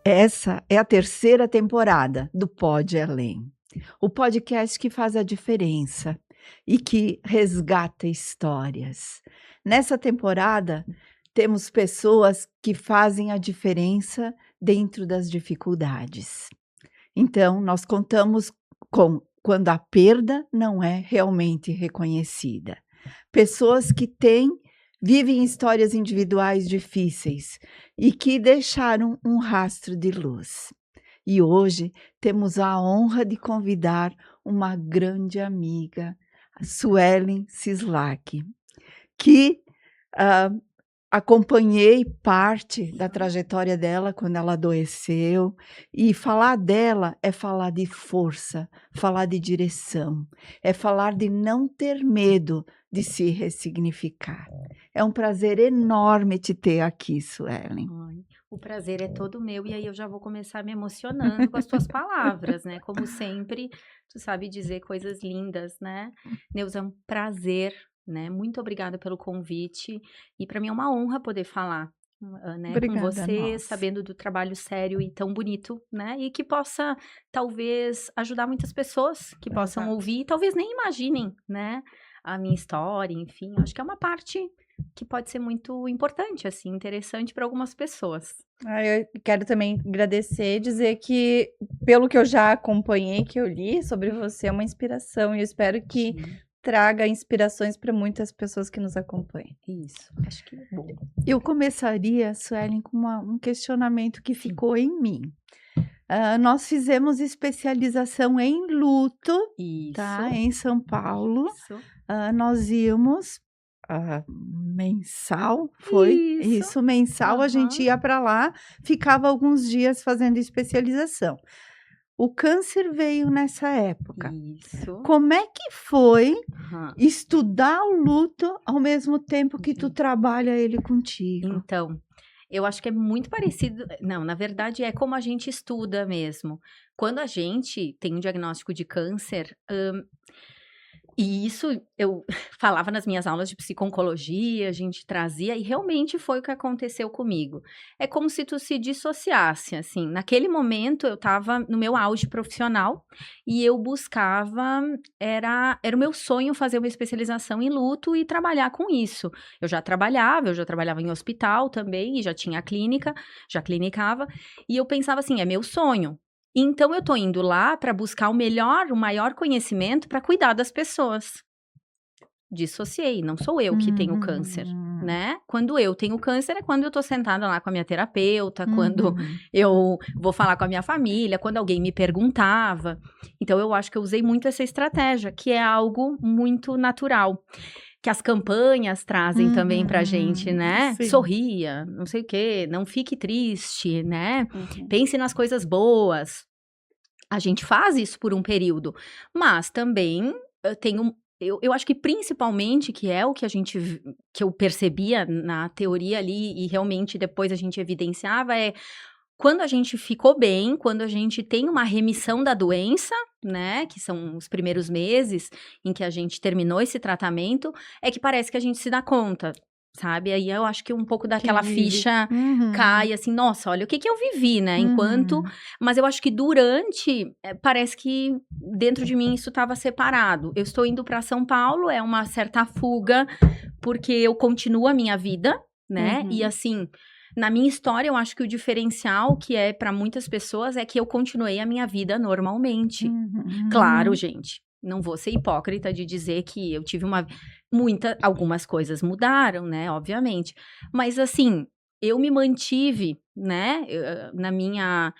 Essa é a terceira temporada do Pode Além, o podcast que faz a diferença e que resgata histórias. Nessa temporada, temos pessoas que fazem a diferença dentro das dificuldades. Então, nós contamos com quando a perda não é realmente reconhecida. Pessoas que vivem histórias individuais difíceis e que deixaram um rastro de luz. E hoje temos a honra de convidar uma grande amiga, a Suelen Cislak, que acompanhei parte da trajetória dela quando ela adoeceu, e falar dela é falar de força, falar de direção, é falar de não ter medo de se ressignificar. É um prazer enorme te ter aqui, Suelen. Ai, o prazer é todo meu, e aí eu já vou começar me emocionando com as tuas palavras, né? Como sempre, tu sabe dizer coisas lindas, né? Neuza, é um prazer, né? Muito obrigada pelo convite, e para mim é uma honra poder falar, né, com Obrigada a você, nós. sabendo do trabalho sério e tão bonito, né? E que possa, talvez, ajudar muitas pessoas que possam Exato. ouvir, e talvez nem imaginem, né? A minha história, enfim, acho que é uma parte que pode ser muito importante, assim, interessante para algumas pessoas. Eu quero também agradecer, dizer que, pelo que eu já acompanhei, que eu li sobre você, é uma inspiração, e eu espero que traga inspirações para muitas pessoas que nos acompanhem. Isso, acho que é bom. Eu começaria, Suelen, com um questionamento que ficou em mim. Nós fizemos especialização em luto, Isso. tá? Em São Paulo. Isso. Nós íamos mensal, foi? Isso, mensal, a gente ia para lá, ficava alguns dias fazendo especialização. O câncer veio nessa época. Isso. Como é que foi estudar o luto ao mesmo tempo que tu trabalha ele contigo? Então, eu acho que é muito parecido. Não, na verdade, é como a gente estuda mesmo. Quando a gente tem um diagnóstico de câncer, e isso eu falava nas minhas aulas de psico-oncologia, a gente trazia, e realmente foi o que aconteceu comigo. É como se tu se dissociasse, assim. Naquele momento, eu estava no meu auge profissional, e eu buscava, era o meu sonho fazer uma especialização em luto e trabalhar com isso. Eu já trabalhava em hospital também, e já tinha clínica, já clinicava, e eu pensava assim, é meu sonho. Então, eu tô indo lá para buscar o maior conhecimento para cuidar das pessoas. Dissociei, não sou eu que tenho câncer, né? Quando eu tenho câncer é quando eu tô sentada lá com a minha terapeuta, quando eu vou falar com a minha família, quando alguém me perguntava. Então, eu acho que eu usei muito essa estratégia, que é algo muito natural. Que as campanhas trazem também pra gente, né? Sim. Sorria, não sei o quê, não fique triste, né? Pense nas coisas boas. A gente faz isso por um período, mas também eu acho que principalmente, que é o que que eu percebia na teoria ali e realmente depois a gente evidenciava, é quando a gente ficou bem, quando a gente tem uma remissão da doença, né, que são os primeiros meses em que a gente terminou esse tratamento, é que parece que a gente se dá conta, sabe? Aí eu acho que um pouco daquela ficha cai, assim, nossa, olha o que eu vivi, né, mas eu acho que durante, parece que dentro de mim isso estava separado. Eu estou indo para São Paulo, é uma certa fuga, porque eu continuo a minha vida, né, e assim... Na minha história, eu acho que o diferencial que é para muitas pessoas é que eu continuei a minha vida normalmente. Claro, gente, não vou ser hipócrita de dizer que eu tive algumas coisas mudaram, né, obviamente. Mas assim, eu me mantive, né, na minha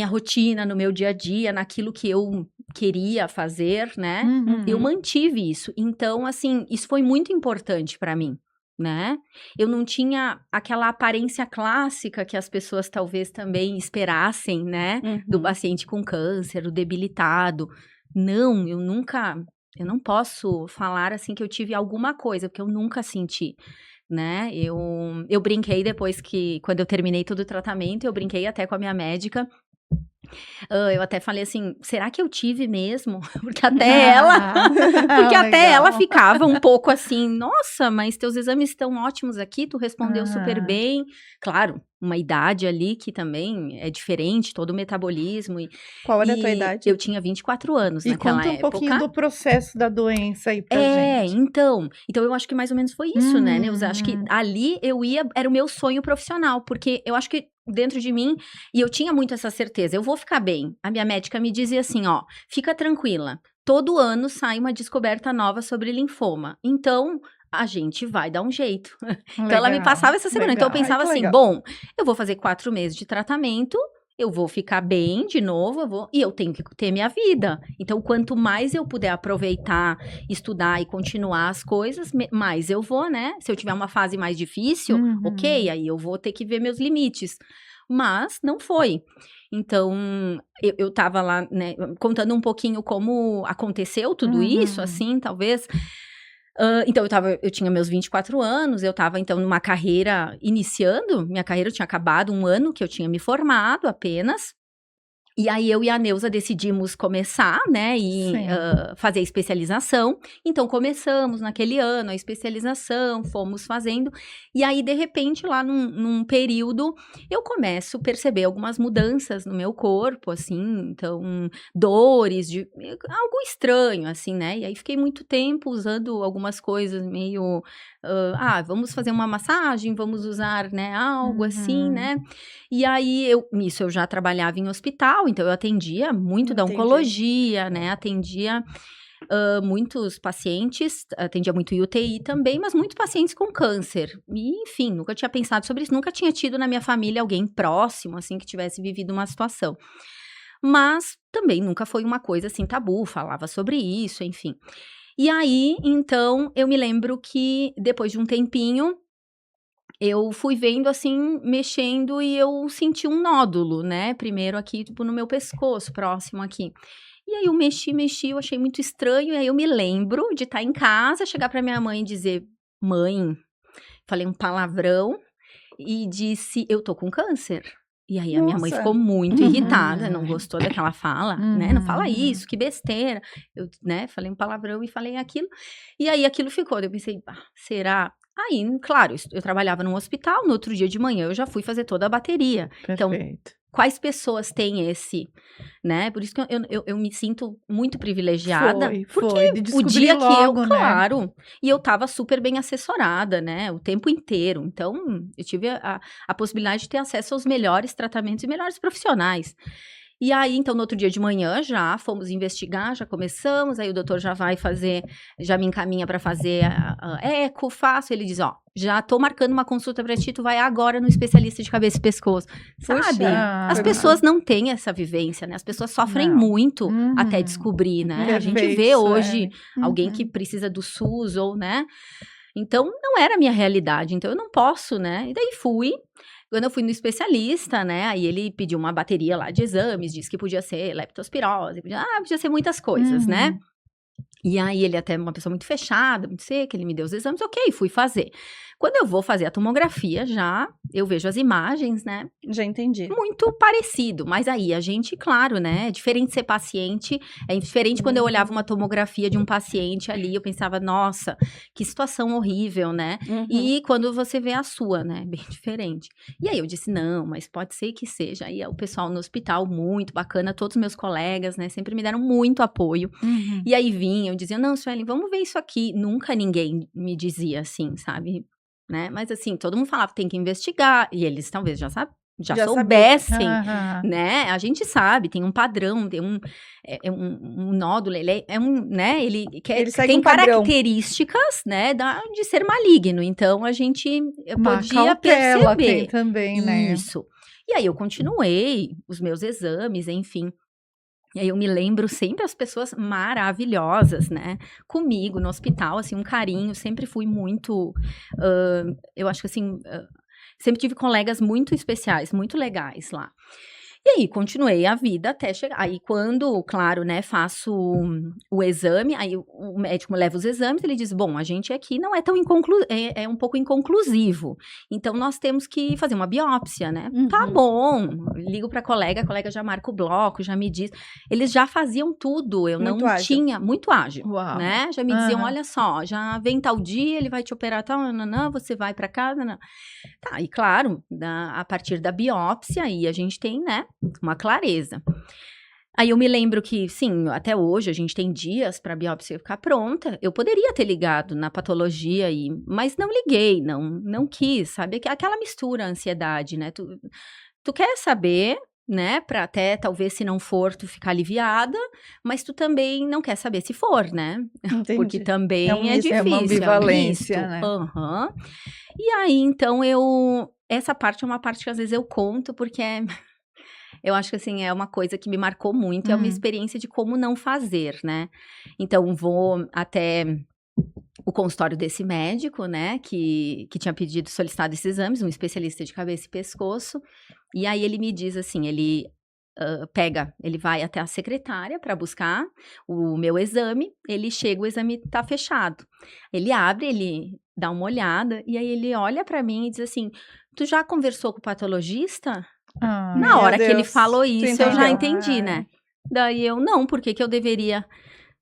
rotina, no meu dia a dia, naquilo que eu queria fazer, né, eu mantive isso. Então, assim, isso foi muito importante para mim. Né? Eu não tinha aquela aparência clássica que as pessoas talvez também esperassem, né? Do paciente com câncer, o debilitado. Não, eu não posso falar assim que eu tive alguma coisa, porque eu nunca senti, né? Eu brinquei depois quando eu terminei todo o tratamento, eu brinquei até com a minha médica. Eu até falei assim, será que eu tive mesmo? Porque até ela ficava um pouco assim, nossa, mas teus exames estão ótimos aqui, tu respondeu super bem. Claro, uma idade ali que também é diferente, todo o metabolismo. Qual era a tua idade? Eu tinha 24 anos E naquela conta um época. pouquinho do processo da doença aí pra gente. Então eu acho que mais ou menos foi isso, né, Neuza? Acho que ali era o meu sonho profissional, porque eu acho que dentro de mim, e eu tinha muito essa certeza, eu vou ficar bem. A minha médica me dizia assim, ó, fica tranquila, todo ano sai uma descoberta nova sobre linfoma, então a gente vai dar um jeito. Então ela me passava essa semana, então eu pensava assim, bom, eu vou fazer 4 meses de tratamento, eu vou ficar bem de novo, e eu tenho que ter minha vida. Então, quanto mais eu puder aproveitar, estudar e continuar as coisas, mais eu vou, né? Se eu tiver uma fase mais difícil, ok, aí eu vou ter que ver meus limites. Mas não foi. Então, eu tava lá, né, contando um pouquinho como aconteceu tudo isso, assim, talvez... Então, eu tinha meus 24 anos, eu estava, então, numa carreira iniciando, minha carreira tinha acabado 1 ano que eu tinha me formado apenas, e aí eu e a Neuza decidimos começar, né, e fazer a especialização, então começamos naquele ano a especialização, fomos fazendo, e aí de repente lá num período eu começo a perceber algumas mudanças no meu corpo, assim, então dores, algo estranho, assim, né, e aí fiquei muito tempo usando algumas coisas meio... vamos fazer uma massagem, vamos usar, né, algo assim, né, e aí nisso eu já trabalhava em hospital, então eu atendia muito da oncologia, né, atendia muitos pacientes, atendia muito UTI também, mas muitos pacientes com câncer, e enfim, nunca tinha pensado sobre isso, nunca tinha tido na minha família alguém próximo, assim, que tivesse vivido uma situação, mas também nunca foi uma coisa assim tabu, falava sobre isso, enfim. E aí, então, eu me lembro que depois de um tempinho, eu fui vendo assim, mexendo e eu senti um nódulo, né, primeiro aqui, tipo, no meu pescoço, próximo aqui. E aí eu mexi, eu achei muito estranho, e aí eu me lembro de estar em casa, chegar pra minha mãe e dizer, mãe, falei um palavrão e disse, eu tô com câncer. E aí a minha mãe ficou muito irritada, não gostou daquela fala, né, não fala isso, que besteira. Eu, né, falei um palavrão e falei aquilo, e aí aquilo ficou, eu pensei, será? Aí, claro, eu trabalhava num hospital, no outro dia de manhã eu já fui fazer toda a bateria. Perfeito. Então, quais pessoas têm esse, né? Por isso que eu me sinto muito privilegiada. Foi, de o dia logo, que eu, né? claro, e eu tava super bem assessorada, né? O tempo inteiro. Então, eu tive a possibilidade de ter acesso aos melhores tratamentos e melhores profissionais. E aí, então, no outro dia de manhã, já fomos investigar, já começamos, aí o doutor já vai fazer, já me encaminha para fazer a eco, faço, ele diz, ó, já tô marcando uma consulta pra ti, tu vai agora no especialista de cabeça e pescoço. Sabe? As pessoas não têm essa vivência, né? As pessoas sofrem muito até descobrir, né? A gente vê hoje alguém que precisa do SUS ou, né? Então, não era a minha realidade, então eu não posso, né? E daí fui. Quando eu fui no especialista, né, aí ele pediu uma bateria lá de exames, disse que podia ser leptospirose, podia ser muitas coisas, né? E aí ele até uma pessoa muito fechada, muito seca, ele me deu os exames, ok, fui fazer. Quando eu vou fazer a tomografia, já eu vejo as imagens, né? Já entendi. Muito parecido, mas aí a gente, claro, né? É diferente ser paciente, é diferente quando eu olhava uma tomografia de um paciente ali, eu pensava, nossa, que situação horrível, né? E quando você vê a sua, né? Bem diferente. E aí eu disse, não, mas pode ser que seja. Aí o pessoal no hospital, muito bacana, todos os meus colegas, né? Sempre me deram muito apoio. E aí vinham, diziam, não, Suelen, vamos ver isso aqui. Nunca ninguém me dizia assim, sabe? Né? Mas assim, todo mundo falava, tem que investigar, e eles talvez já soubessem, né? A gente sabe, tem um padrão, tem um nódulo, ele né? Ele tem características, né, de ser maligno, então a gente podia perceber. Tem também, né? Isso. E aí eu continuei os meus exames, enfim. E aí eu me lembro sempre as pessoas maravilhosas, né, comigo no hospital, assim, um carinho, sempre fui muito, eu acho que assim, sempre tive colegas muito especiais, muito legais lá. E aí, continuei a vida até chegar. Aí, quando, claro, né, faço o exame, aí o médico leva os exames, ele diz, bom, a gente aqui não é tão é um pouco inconclusivo. Então, nós temos que fazer uma biópsia, né? Tá bom. Ligo pra colega, a colega já marca o bloco, já me diz. Eles já faziam tudo, eu Muito não ágil. tinha... Muito ágil, Uau. né? Já me diziam, olha só, já vem tal dia, ele vai te operar tal, nananã, você vai pra casa, nananã. Tá, e claro, a partir da biópsia, aí a gente tem, né, uma clareza. Aí eu me lembro que, sim, até hoje a gente tem dias para a biópsia ficar pronta. Eu poderia ter ligado na patologia, mas não liguei, não quis, sabe? Aquela mistura, ansiedade, né? Tu quer saber, né? Para até, talvez, se não for, tu ficar aliviada, mas tu também não quer saber se for, né? Entendi. Porque também É um é misto, difícil. é uma ambivalência, é um né? misto. Aham. E aí, então, essa parte é uma parte que às vezes eu conto, porque eu acho que, assim, é uma coisa que me marcou muito, é uma experiência de como não fazer, né? Então, vou até o consultório desse médico, né, que tinha solicitado esses exames, um especialista de cabeça e pescoço, e aí ele me diz assim, ele ele vai até a secretária para buscar o meu exame, ele chega, o exame tá fechado. Ele abre, ele dá uma olhada, e aí ele olha para mim e diz assim, tu já conversou com o patologista? Na hora que ele falou isso, eu já entendi, né? Daí eu, não, por que eu deveria?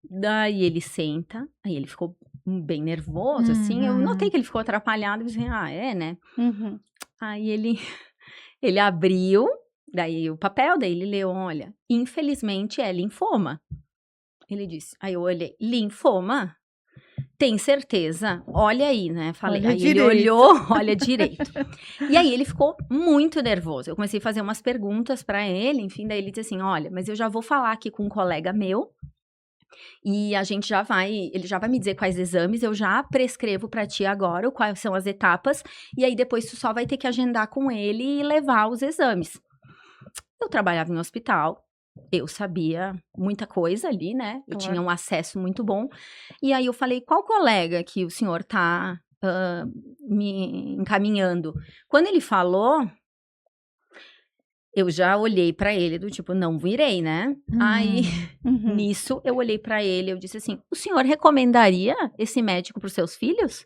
Daí ele senta, aí ele ficou bem nervoso, assim, eu notei que ele ficou atrapalhado, e disse, né? Aí ele abriu, daí o papel, daí ele leu, olha, infelizmente é linfoma. Ele disse, aí eu olhei, linfoma? Tem certeza? Olha aí, né? Falei. Olha aí direito. ele olhou, olha direito. E aí ele ficou muito nervoso. Eu comecei a fazer umas perguntas pra ele, enfim, daí ele disse assim, olha, mas eu já vou falar aqui com um colega meu e a gente ele já vai me dizer quais exames, eu já prescrevo pra ti agora quais são as etapas e aí depois tu só vai ter que agendar com ele e levar os exames. Eu trabalhava em hospital. Eu sabia muita coisa ali, né? Eu tinha um acesso muito bom. E aí eu falei, qual colega que o senhor tá me encaminhando? Quando ele falou, eu já olhei pra ele do tipo, não virei, né? Aí, nisso, eu olhei pra ele, eu disse assim, o senhor recomendaria esse médico pros seus filhos?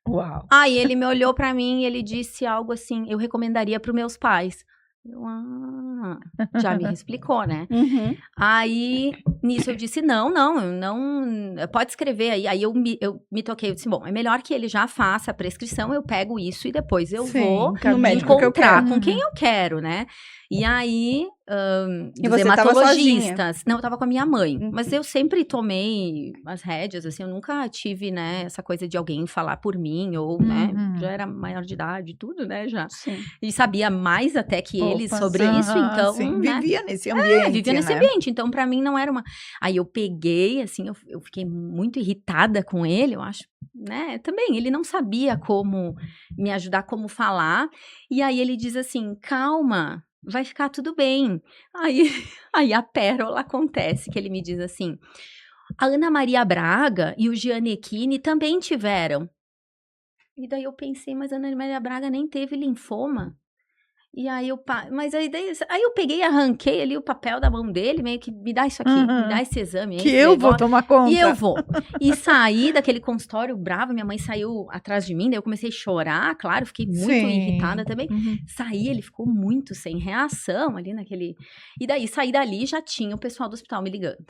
Uau. Aí ele me olhou pra mim e ele disse algo assim, eu recomendaria pros meus pais. Eu, já me explicou, né? Aí, nisso eu disse, não, pode escrever aí. Aí eu me toquei, eu disse, bom, é melhor que ele já faça a prescrição, eu pego isso e depois eu vou no encontrar com quem eu quero, né? E aí, E dos você tava hematologistas. Não, eu tava com a minha mãe. Mas eu sempre tomei as rédeas, assim, eu nunca tive, né, essa coisa de alguém falar por mim, ou, né, já era maior de idade e tudo, né, já. Sim. E sabia mais até que eles sobre isso, então, sim, né? vivia nesse ambiente, Vivia nesse né? ambiente, então pra mim não era uma... Aí eu peguei, assim, eu fiquei muito irritada com ele, eu acho, né, também, ele não sabia como me ajudar, como falar, e aí ele diz assim, calma, vai ficar tudo bem. Aí a pérola acontece, que ele me diz assim, a Ana Maria Braga e o Gianecchini também tiveram. E daí eu pensei, mas a Ana Maria Braga nem teve linfoma. E aí aí eu peguei e arranquei ali o papel da mão dele, meio que me dá isso aqui, me dá esse exame aí. Que eu vou tomar conta. E eu vou. E saí daquele consultório brava, minha mãe saiu atrás de mim, daí eu comecei a chorar, claro, fiquei muito irritada também. Saí, ele ficou muito sem reação ali naquele... E daí, saí dali, já tinha o pessoal do hospital me ligando,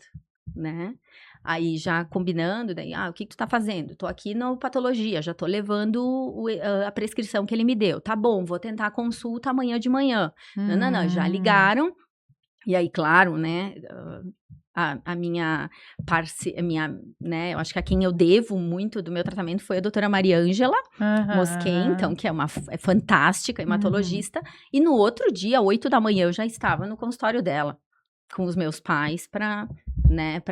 né? Aí já combinando, daí, o que tu tá fazendo? Tô aqui na patologia, já tô levando a prescrição que ele me deu. Tá bom, vou tentar a consulta amanhã de manhã. Não, já ligaram. E aí, claro, né, a minha né, eu acho que a quem eu devo muito do meu tratamento foi a doutora Maria Ângela Mosquen, então, que é fantástica, hematologista. E no outro dia, 8 da manhã, eu já estava no consultório dela, com os meus pais, para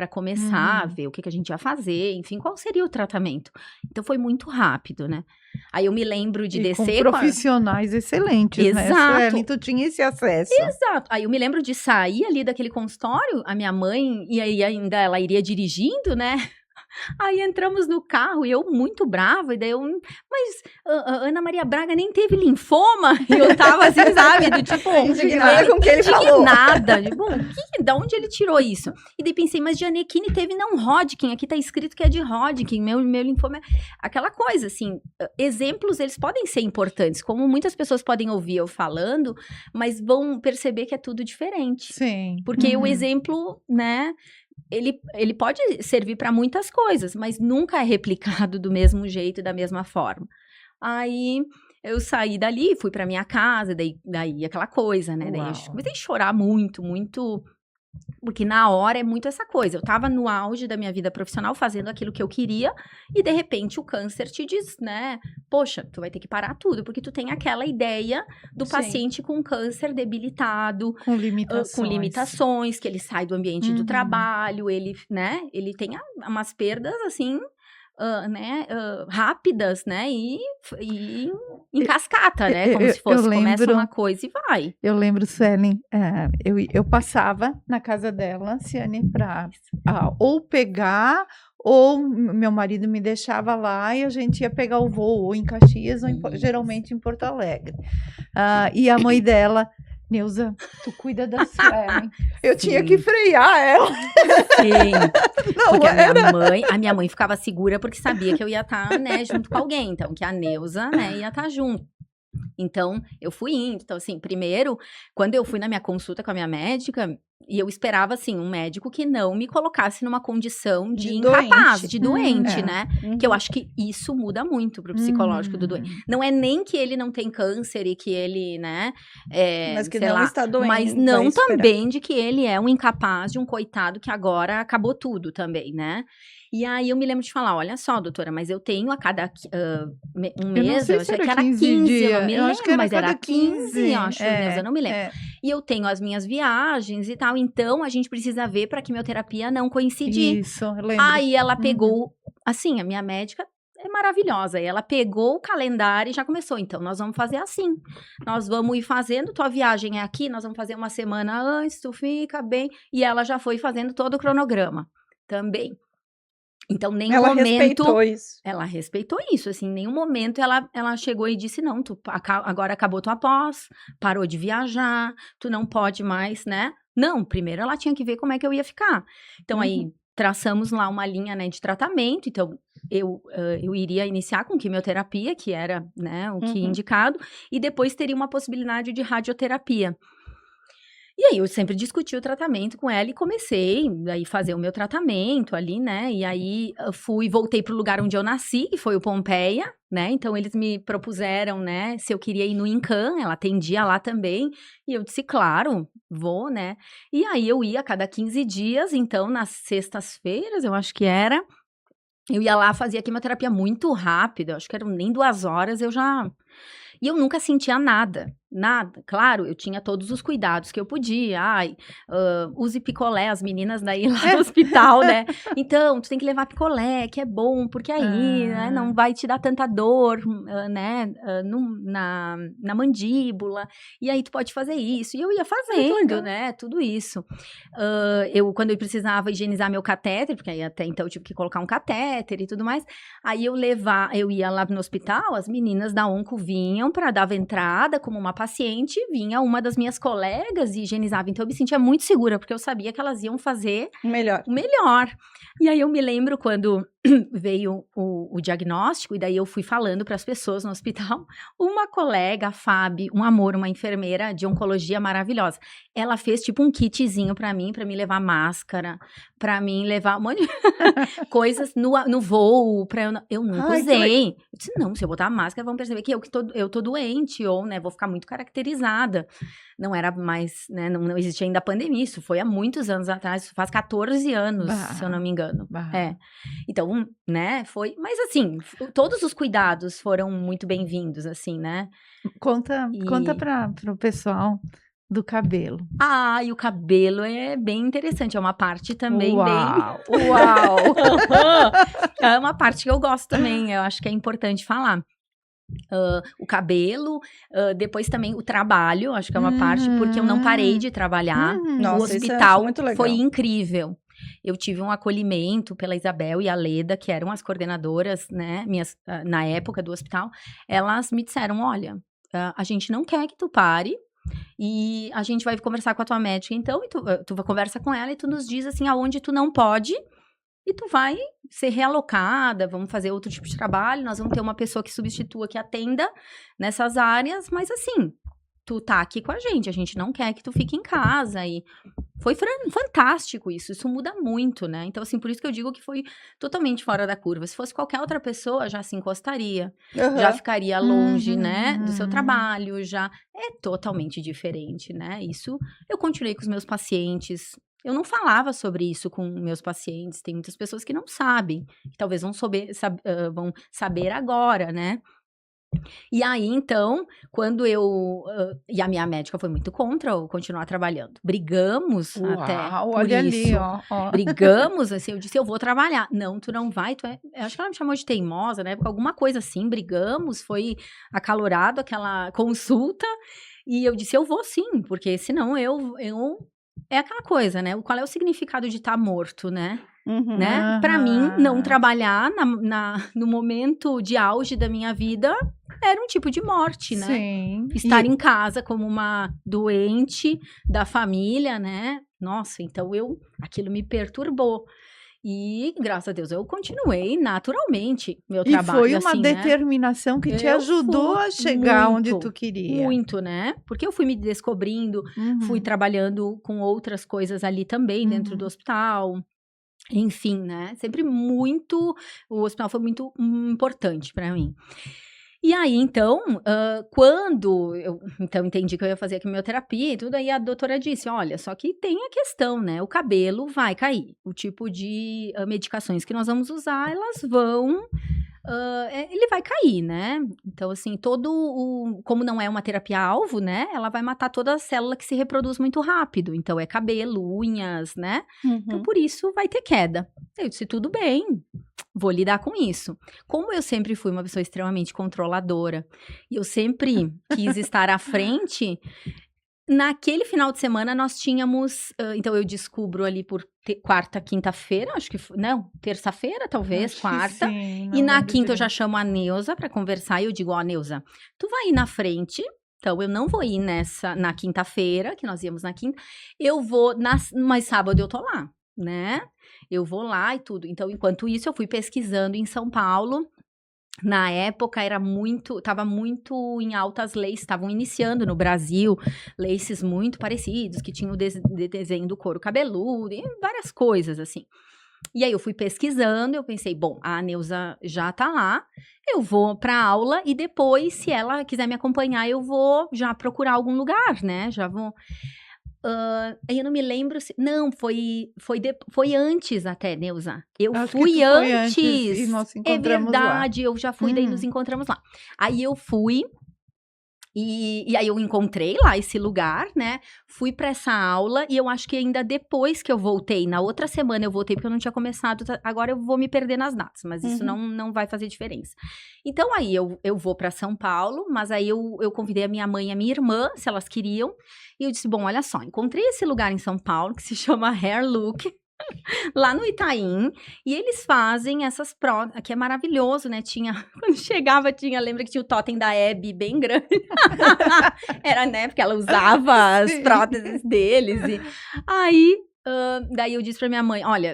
começar a ver o que a gente ia fazer, enfim, qual seria o tratamento. Então, foi muito rápido, né? Aí eu me lembro de descer... com profissionais excelentes, Exato. né? Suelen, tu tinha esse acesso. Exato. Aí eu me lembro de sair ali daquele consultório, a minha mãe, e aí ainda ela iria dirigindo, né? Aí entramos no carro e eu muito brava, e daí eu, mas a Ana Maria Braga nem teve linfoma? E eu tava assim, sabe, do tipo, Indignada com o que ele falou. nada, de, bom, da onde ele tirou isso? E daí pensei, mas Gianecchini teve não Hodgkin, aqui tá escrito que é de Hodgkin, meu linfoma é... Aquela coisa, assim, exemplos, eles podem ser importantes, como muitas pessoas podem ouvir eu falando, mas vão perceber que é tudo diferente. Sim. Porque o exemplo, né, ele pode servir para muitas coisas, mas nunca é replicado do mesmo jeito e da mesma forma. Aí eu saí dali, fui para minha casa, daí aquela coisa, né? Daí eu comecei a chorar muito, muito. Porque na hora é muito essa coisa. Eu tava no auge da minha vida profissional, fazendo aquilo que eu queria, e de repente o câncer te diz, né? Poxa, tu vai ter que parar tudo, porque tu tem aquela ideia do paciente com câncer debilitado, Com limitações. com limitações, que ele sai do ambiente do trabalho, ele, né? Ele tem umas perdas, assim, rápidas, né? E em cascata, né? Como se fosse, começa uma coisa e vai. Eu lembro, Suelen, eu passava na casa dela, Ciane, para ou pegar, ou meu marido me deixava lá e a gente ia pegar o voo, ou em Caxias, ou geralmente em Porto Alegre. E a mãe dela, Neuza, tu cuida da Suelen. Eu tinha que frear ela. Sim, porque a minha mãe ficava segura porque sabia que eu ia estar, né, junto com alguém, então que a Neuza, né, ia estar junto. Então, eu fui indo. Então, assim, primeiro, quando eu fui na minha consulta com a minha médica, e eu esperava, assim, um médico que não me colocasse numa condição de incapaz, de doente, né? Que eu acho que isso muda muito pro psicológico do doente. Não é nem que ele não tem câncer e que ele, né, mas que não está doente. Mas não também de que ele é um incapaz, de um coitado que agora acabou tudo também, né? E aí eu me lembro de falar, olha só, doutora, mas eu tenho a cada um mês, eu achei que era 15, eu não me lembro, mas era 15, eu acho, eu não me lembro. E eu tenho as minhas viagens e tal, então a gente precisa ver para quimioterapia não coincidir. Isso, eu lembro. Aí ela pegou, assim, a minha médica é maravilhosa, e ela pegou o calendário e já começou, então nós vamos fazer assim, nós vamos ir fazendo, tua viagem é aqui, nós vamos fazer uma semana antes, tu fica bem, e ela já foi fazendo todo o cronograma também. Então, nenhum momento... respeitou isso. Ela respeitou isso, assim, em nenhum momento ela chegou e disse, não, agora acabou tua pós, parou de viajar, tu não pode mais, né? Não, primeiro ela tinha que ver como é que eu ia ficar. Então, aí, traçamos lá uma linha, né, de tratamento, então, eu iria iniciar com quimioterapia, que era, né, o que indicado, e depois teria uma possibilidade de radioterapia. E aí, eu sempre discuti o tratamento com ela e comecei a fazer o meu tratamento ali, né? E aí, voltei pro lugar onde eu nasci, que foi o Pompeia, né? Então, eles me propuseram, né, se eu queria ir no INCAN, ela atendia lá também. E eu disse, claro, vou, né? E aí, eu ia a cada 15 dias, então, nas sextas-feiras, eu acho que era, eu ia lá, fazia quimioterapia muito rápido, eu acho que eram nem 2 horas, eu já... E eu nunca sentia nada. Claro, eu tinha todos os cuidados que eu podia. Use picolé, as meninas daí lá no hospital, né? Então, tu tem que levar picolé, que é bom, porque aí, né, não vai te dar tanta dor, né, na mandíbula. E aí, tu pode fazer isso. E eu ia fazendo, né, tudo isso. Quando eu precisava higienizar meu catéter, porque aí até então eu tive que colocar um catéter e tudo mais, aí eu ia lá no hospital, as meninas da onco vinham pra dar entrada como uma paciente, vinha uma das minhas colegas e higienizava. Então, eu me sentia muito segura, porque eu sabia que elas iam fazer o melhor. E aí, eu me lembro quando veio o diagnóstico, e daí eu fui falando para as pessoas no hospital. Uma colega, a Fábio, um amor, uma enfermeira de oncologia maravilhosa. Ela fez tipo um kitzinho para mim levar máscara, para mim levar um monte de coisas no voo, eu nunca usei. Eu disse, não, se eu botar a máscara, vão perceber que eu tô doente, ou, né, vou ficar muito caracterizada. Não era mais, né, não existia ainda a pandemia, isso foi há muitos anos atrás, isso faz 14 anos, se eu não me engano. Então, né, foi, mas assim, todos os cuidados foram muito bem-vindos, assim, né? Conta para o pessoal do cabelo. E o cabelo é bem interessante, é uma parte também Uau! É uma parte que eu gosto também, eu acho que é importante falar. O cabelo, depois também o trabalho, acho que é uma parte, porque eu não parei de trabalhar. Nossa, o hospital isso muito legal. foi incrível. eu tive um acolhimento pela Isabel e a Leda, que eram as coordenadoras, né, na época do hospital. Elas me disseram, olha, a gente não quer que tu pare, e a gente vai conversar com a tua médica, então, e tu vai conversar com ela e tu nos diz, assim, aonde tu não pode, e tu vai ser realocada, vamos fazer outro tipo de trabalho, nós vamos ter uma pessoa que substitua, que atenda nessas áreas, mas assim, tu tá aqui com a gente não quer que tu fique em casa, e foi fantástico isso muda muito, né? Então, assim, por isso que eu digo que foi totalmente fora da curva. Se fosse qualquer outra pessoa, já se encostaria, já ficaria longe, né, do seu trabalho, já é totalmente diferente, né? Isso, eu continuei com os meus pacientes, eu não falava sobre isso com meus pacientes, tem muitas pessoas que não sabem, que talvez vão saber agora, né? E aí, então, quando e a minha médica foi muito contra eu continuar trabalhando. Brigamos até por olha isso. Ali, ó. Brigamos, assim, eu disse, eu vou trabalhar. Não, tu não vai, eu acho que ela me chamou de teimosa, né? Alguma coisa assim, brigamos, foi acalorado aquela consulta. E eu disse, eu vou sim, porque senão é aquela coisa, né? Qual é o significado de estar morto, né? Né? Para mim, não trabalhar no momento de auge da minha vida era um tipo de morte, né? Sim. Estar em casa como uma doente da família, né? Nossa, então aquilo me perturbou. E, graças a Deus, eu continuei naturalmente meu trabalho. E foi uma assim, determinação que te ajudou a chegar onde tu queria. Muito, né? Porque eu fui me descobrindo, fui trabalhando com outras coisas ali também, dentro do hospital. Enfim, né? Sempre o hospital foi muito importante para mim. E aí, então, quando eu entendi que eu ia fazer a quimioterapia e tudo, aí a doutora disse, olha, só que tem a questão, né? O cabelo vai cair. O tipo de medicações que nós vamos usar, elas vão... ele vai cair, né? Então, assim, como não é uma terapia-alvo, né? Ela vai matar toda a célula que se reproduz muito rápido. Então, é cabelo, unhas, né? Então, por isso, vai ter queda. Eu disse, tudo bem, vou lidar com isso. Como eu sempre fui uma pessoa extremamente controladora, e eu sempre quis estar à frente... Naquele final de semana, nós tínhamos... então, eu descubro ali por quarta, quinta-feira, acho que... Não, terça-feira, talvez, Acho quarta. Sim, e na quinta, eu já chamo a Neuza para conversar. E eu digo, Neuza, tu vai ir na frente. Então, eu não vou ir na quinta-feira, que nós íamos na quinta. Eu vou... Mas sábado eu tô lá, né? Eu vou lá e tudo. Então, enquanto isso, eu fui pesquisando em São Paulo. Na época, estava muito em alta as leis, estavam iniciando no Brasil, laces muito parecidos, que tinham o desenho do couro cabeludo, e várias coisas, assim. E aí, eu fui pesquisando, eu pensei, bom, a Neuza já tá lá, eu vou pra aula, e depois, se ela quiser me acompanhar, eu vou já procurar algum lugar, né, já vou... eu não me lembro se... Não, foi antes até, Neuza. Eu fui antes. E nós encontramos verdade, eu já fui, daí nos encontramos lá. Aí eu fui, e aí eu encontrei lá esse lugar, né? Fui pra essa aula, e eu acho que ainda depois que eu voltei, na outra semana eu voltei, porque eu não tinha começado, agora eu vou me perder nas datas, mas isso não vai fazer diferença. Então aí eu vou pra São Paulo, mas aí eu convidei a minha mãe e a minha irmã, se elas queriam, e eu disse, bom, olha só, encontrei esse lugar em São Paulo, que se chama Hair Look, lá no Itaim, e eles fazem essas próteses, que é maravilhoso, né? Quando chegava, lembra que tinha o totem da Hebe bem grande. Era, né? Porque ela usava as próteses deles. E aí, daí eu disse pra minha mãe, olha,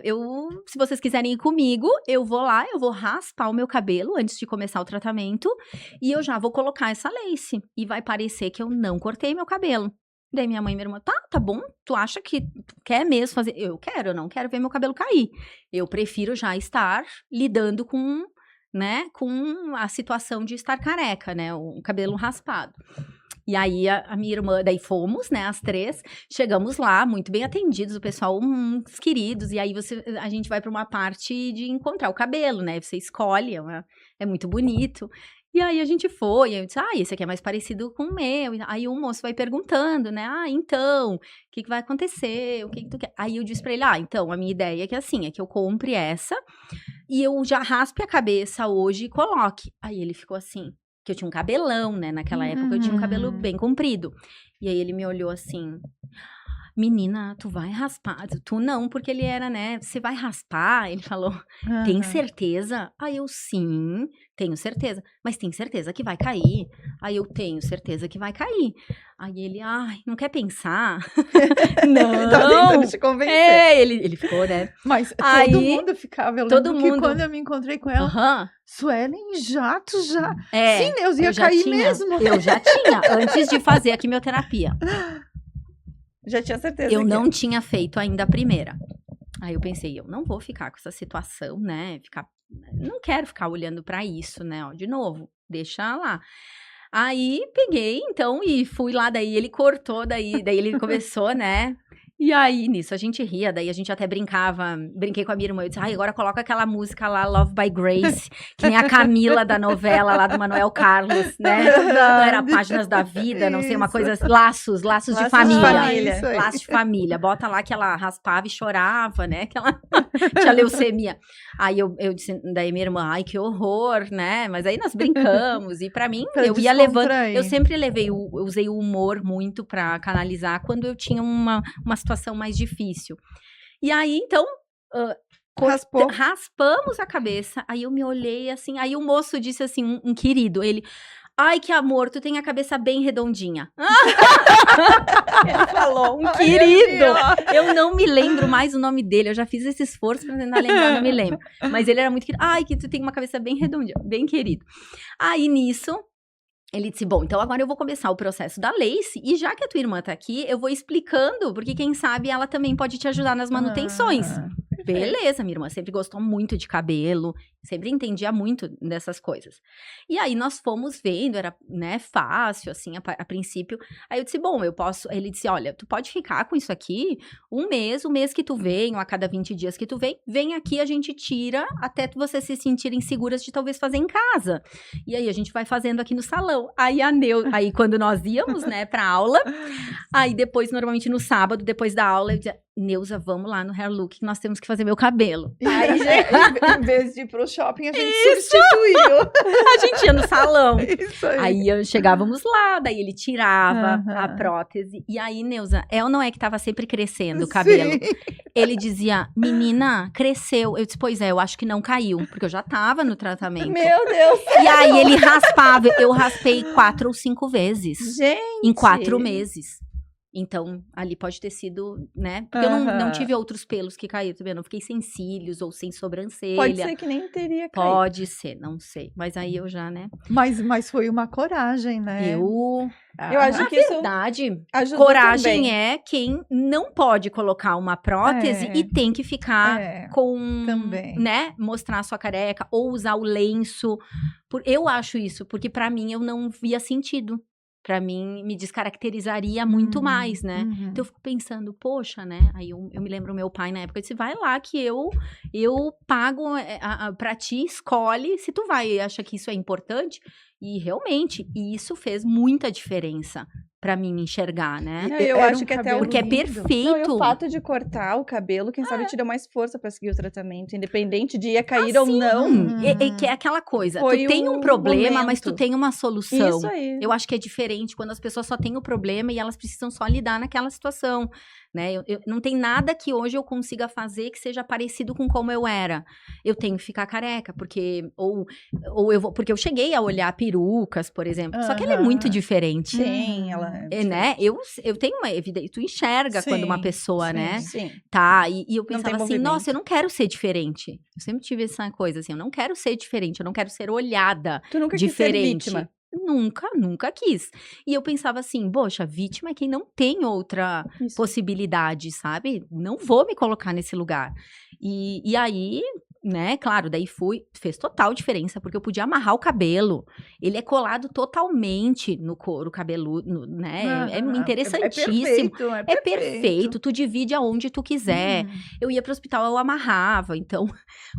se vocês quiserem ir comigo, eu vou lá, eu vou raspar o meu cabelo antes de começar o tratamento, e eu já vou colocar essa lace, e vai parecer que eu não cortei meu cabelo. Daí minha mãe e minha irmã, tá bom, tu acha que tu quer mesmo fazer? Eu não quero ver meu cabelo cair. Eu prefiro já estar lidando com a situação de estar careca, né, o cabelo raspado. E aí, a minha irmã, daí fomos, né, as três, chegamos lá, muito bem atendidos, o pessoal, queridos, e aí a gente vai para uma parte de encontrar o cabelo, né, você escolhe, é muito bonito. E aí a gente foi, e eu disse, esse aqui é mais parecido com o meu. Aí o moço vai perguntando, né, então, o que vai acontecer, o que tu quer? Aí eu disse pra ele, então, a minha ideia é que assim, é que eu compre essa, e eu já raspe a cabeça hoje e coloque. Aí ele ficou assim, que eu tinha um cabelão, né, naquela época eu tinha um cabelo bem comprido. E aí ele me olhou assim, menina, tu vai raspar? Tu não, porque ele era, né, você vai raspar? Ele falou, tem certeza? Aí eu, sim, tenho certeza. Mas tem certeza que vai cair? Aí eu, tenho certeza que vai cair. Aí ele, ai, não quer pensar? Não. Tá tentando te convencer. Ele ficou, né? Mas Aí, todo mundo ficava. Eu todo lembro que mundo. quando eu me encontrei com ela, Aham. Suelen, já, tu já. É, Sim, Neuza, ia eu já cair tinha, mesmo. Eu já tinha, antes de fazer a quimioterapia. Já tinha certeza. Eu que- não tinha feito ainda a primeira. Aí eu pensei, eu não vou ficar com essa situação, né? Não quero ficar olhando pra isso, né? Ó, de novo, deixa lá. Aí peguei, então, e fui lá, daí ele cortou, daí ele começou, né? E aí, nisso, a gente ria, daí a gente até brinquei com a minha irmã, eu disse, ai, agora coloca aquela música lá, Love by Grace, que nem a Camila da novela lá do Manuel Carlos, né? Não era Páginas da Vida, não sei, uma Isso. coisa, laços de Laços de família. família. Isso aí. Laços de família, bota lá que ela raspava e chorava, né? Que ela tinha leucemia. Aí eu disse, daí minha irmã, ai, que horror, né? Mas aí nós brincamos, e pra mim, Pra eu ia levando, descontrair. eu sempre eu usei o humor muito pra canalizar quando eu tinha uma situação mais difícil. E aí, então, Raspou. raspamos a cabeça, aí eu me olhei assim, aí o moço disse assim, um querido, ele, ai, que amor, tu tem a cabeça bem redondinha. Ele falou, um querido. Eu não me lembro mais o nome dele, eu já fiz esse esforço pra tentar lembrar, não me lembro. Mas ele era muito querido. Ai, que tu tem uma cabeça bem redondinha, bem querido. Aí, nisso, ele disse, bom, então agora eu vou começar o processo da Lace, e já que a tua irmã tá aqui, eu vou explicando, porque quem sabe ela também pode te ajudar nas manutenções. Beleza, minha irmã sempre gostou muito de cabelo, sempre entendia muito dessas coisas. E aí nós fomos vendo, era, né, fácil, assim, a princípio. Aí eu disse, bom, eu posso... Ele disse, olha, tu pode ficar com isso aqui o mês que tu vem, ou a cada 20 dias que tu vem aqui, a gente tira, até vocês se sentirem seguras de talvez fazer em casa. E aí a gente vai fazendo aqui no salão. Aí aí quando nós íamos, né, pra aula, aí depois, normalmente no sábado, depois da aula, eu dizia, Neuza, vamos lá no Hair Look, que nós temos que fazer meu cabelo. Aí, em vez de ir pro shopping, a gente substituiu. A gente ia no salão. Isso aí. Aí chegávamos lá, daí ele tirava Aham. a prótese. E aí, Neuza, é ou não é que tava sempre crescendo o cabelo? Sim. Ele dizia, menina, cresceu. Eu disse, pois é, eu acho que não caiu, porque eu já tava no tratamento. Meu Deus. E aí ele raspava, eu raspei 4 ou 5 vezes. Gente. Em 4 meses. Então, ali pode ter sido, né? Porque eu não Aham. tive outros pelos que caíram, também. Eu não fiquei sem cílios ou sem sobrancelha. Pode ser que nem teria caído. Pode ser, não sei. Mas aí eu já, né? Mas foi uma coragem, né? Eu Ah, acho Na que isso verdade, ajudou coragem também. é quem não pode colocar uma prótese É. e tem que ficar com, também. né, mostrar a sua careca ou usar o lenço. Eu acho isso, porque pra mim eu não via sentido. Pra mim, me descaracterizaria muito mais, né? Uhum. Então eu fico pensando, poxa, né? Aí eu me lembro meu pai na época, disse, vai lá que eu pago pra ti, escolhe se tu vai, acha que isso é importante. E realmente, isso fez muita diferença pra mim enxergar, né? Não, eu Era acho um que até cabelo Porque é lindo. perfeito. Não, e o fato de cortar o cabelo, quem sabe te deu mais força pra seguir o tratamento, independente de ia cair ou não. Que é aquela coisa, Foi tu tem um o problema, mas tu momento. tem uma solução. Isso aí. Eu acho que é diferente quando as pessoas só têm o problema e elas precisam só lidar naquela situação, né? Não tem nada que hoje eu consiga fazer que seja parecido com como eu era. Eu tenho que ficar careca, porque porque eu cheguei a olhar perucas, por exemplo. Só que ela é muito Aham. diferente. Sim, ela Né? Eu tenho uma evidência, tu enxerga quando uma Sim, pessoa, sim. né? Sim. Tá, e eu tem pensava assim, movimento. nossa, eu não quero ser diferente. Eu sempre tive essa coisa assim, eu não quero ser diferente, eu não quero ser olhada Tu nunca quis ser diferente. vítima. Nunca quis. E eu pensava assim, poxa, vítima é quem não tem outra Isso. possibilidade, sabe? Não vou me colocar nesse lugar. E aí, né, claro, daí fez total diferença, porque eu podia amarrar o cabelo. Ele é colado totalmente no couro cabeludo, né? É Aham. interessantíssimo. É É perfeito, tu divide aonde tu quiser. Eu ia pro hospital, eu amarrava. Então,